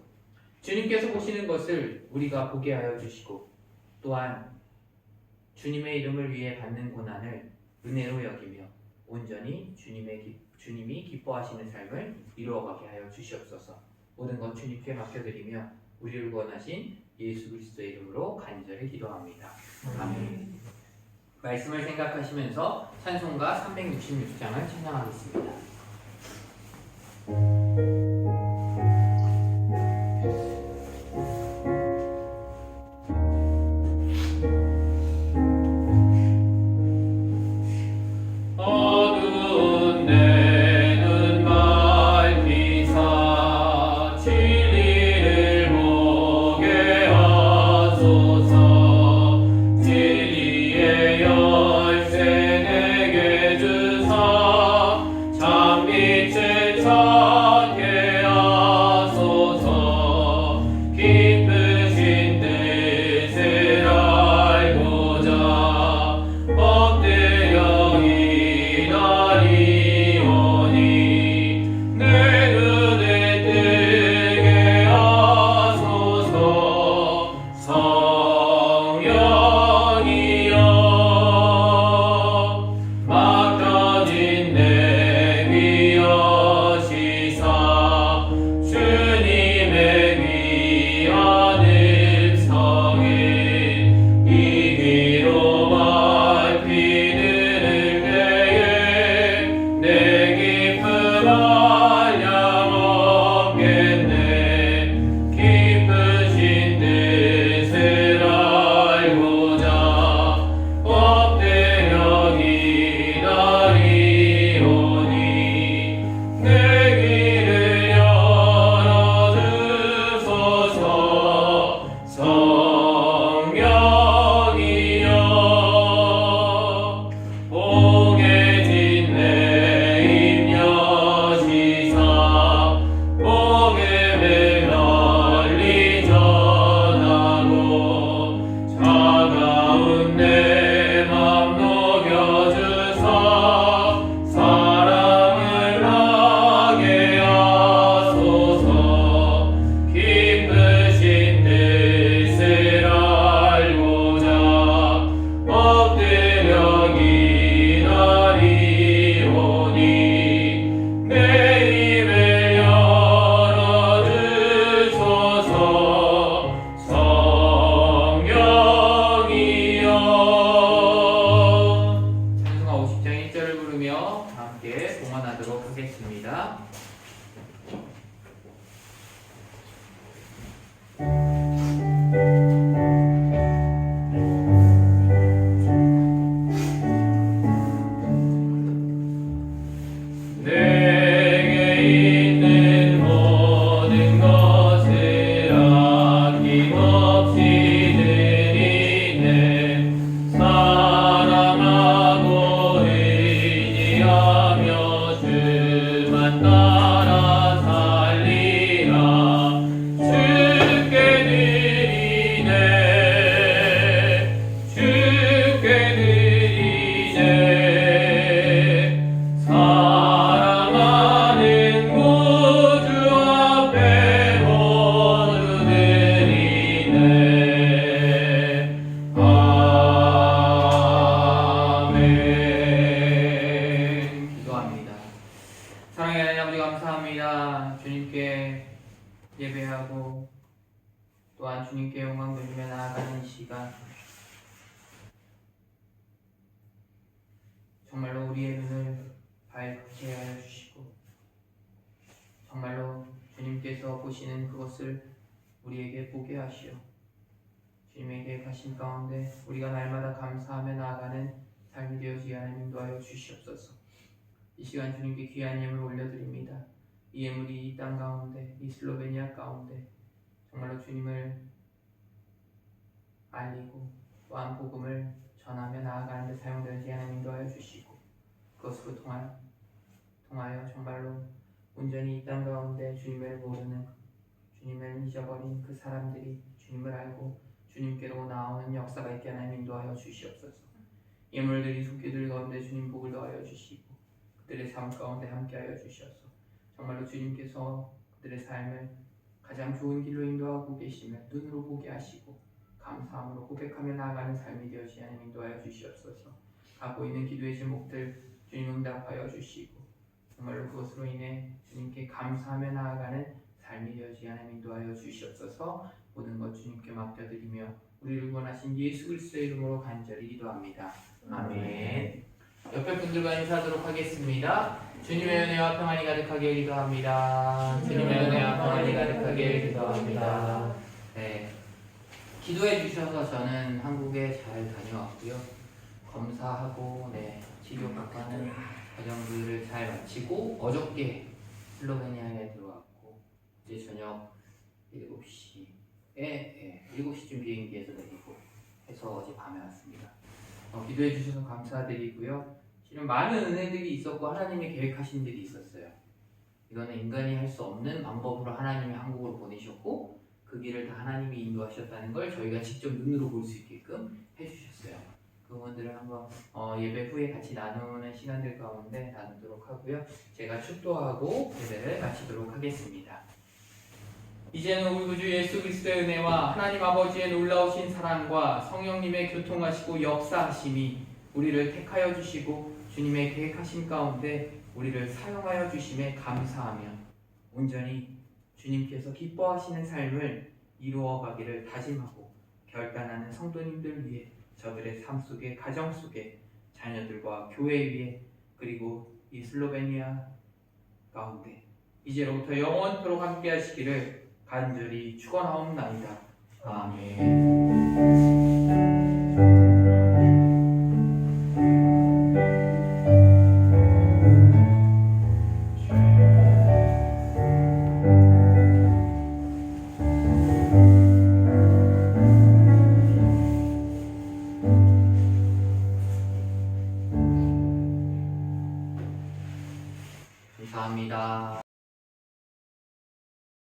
주님께서 보시는 것을 우리가 보게 하여 주시고 또한 주님의 이름을 위해 받는 고난을 은혜로 여기며 온전히 주님이 기뻐하시는 삶을 이루어가게 하여 주시옵소서. 모든 것 주님께 맡겨드리며 우리를 구원하신 예수 그리스도의 이름으로 간절히 기도합니다. 아멘. 말씀을 생각하시면서 찬송가 366장을 찬양하겠습니다. 또한 주님께 영광 돌리며 나아가는 이 시간, 정말로 우리의 눈을 밝게 하여 주시고 정말로 주님께서 보시는 그것을 우리에게 보게 하시어 주님에게 가신 가운데 우리가 날마다 감사하며 나아가는 삶이 되어지게 하나님 인도하여 주시옵소서. 이 시간 주님께 귀한 예물 올려드립니다. 이 예물이 이 땅 가운데, 이 슬로베니아 가운데 정말로 주님을 알리고 또한 복음을 전하며 나아가는 데 사용되지 하나님 인도하여 주시고 그것으로 통하여 정말로 온전히 이 땅 가운데 주님을 모르는, 주님을 잊어버린 그 사람들이 주님을 알고 주님께로 나오는 역사가 있게 하나님 인도하여 주시옵소서. 예물들이 속죄들 가운데 주님 복을 더하여 주시고 그들의 삶 가운데 함께하여 주셔서 정말로 주님께서 그들의 삶을 가장 좋은 길로 인도하고 계시며 눈으로 보게 하시고 감사함으로 고백하며 나아가는 삶이 되어지게 하나님 인도하여 주시옵소서. 갖고 있는 기도의 제목들 주님 응답하여 주시고 정말로 그것으로 인해 주님께 감사하며 나아가는 삶이 되어지게 하나님 인도하여 주시옵소서. 모든 것 주님께 맡겨드리며 우리를 구원하신 예수 그리스도의 이름으로 간절히 기도합니다. 아멘. 옆에 분들과 인사하도록 하겠습니다. 주님의 은혜와 평안이 가득하게 기도합니다. 주님의 은혜와 평안이 가득하게 기도합니다. 네, 기도해 주셔서 저는 한국에 잘 다녀왔고요. 검사하고 치료받는 과정들을 잘 마치고 어저께 슬로베니아에 들어왔고 이제 저녁 7시에 7시쯤 비행기에서 내리고 해서 어제 밤에 왔습니다. 기도해 주셔서 감사드리고요. 실은 많은 은혜들이 있었고 하나님이 계획하신 일이 있었어요. 이거는 인간이 할 수 없는 방법으로 하나님이 한국을 보내셨고 그 길을 다 하나님이 인도하셨다는 걸 저희가 직접 눈으로 볼 수 있게끔 해주셨어요. 그 부분들을 한번 예배 후에 같이 나누는 시간들 가운데 나누도록 하고요. 제가 축도하고 예배를 마치도록 하겠습니다. 이제는 우리 구주 예수 그리스도의 은혜와 하나님 아버지의 놀라우신 사랑과 성령님의 교통하시고 역사하심이 우리를 택하여 주시고 주님의 계획하심 가운데 우리를 사용하여 주심에 감사하며 온전히 주님께서 기뻐하시는 삶을 이루어 가기를 다짐하고 결단하는 성도님들 위해 저들의 삶 속에 가정 속에 자녀들과 교회 위에 그리고 이 슬로베니아 가운데 이제로부터 영원토록 함께 하시기를 간절히 축원하옵나이다. 아멘.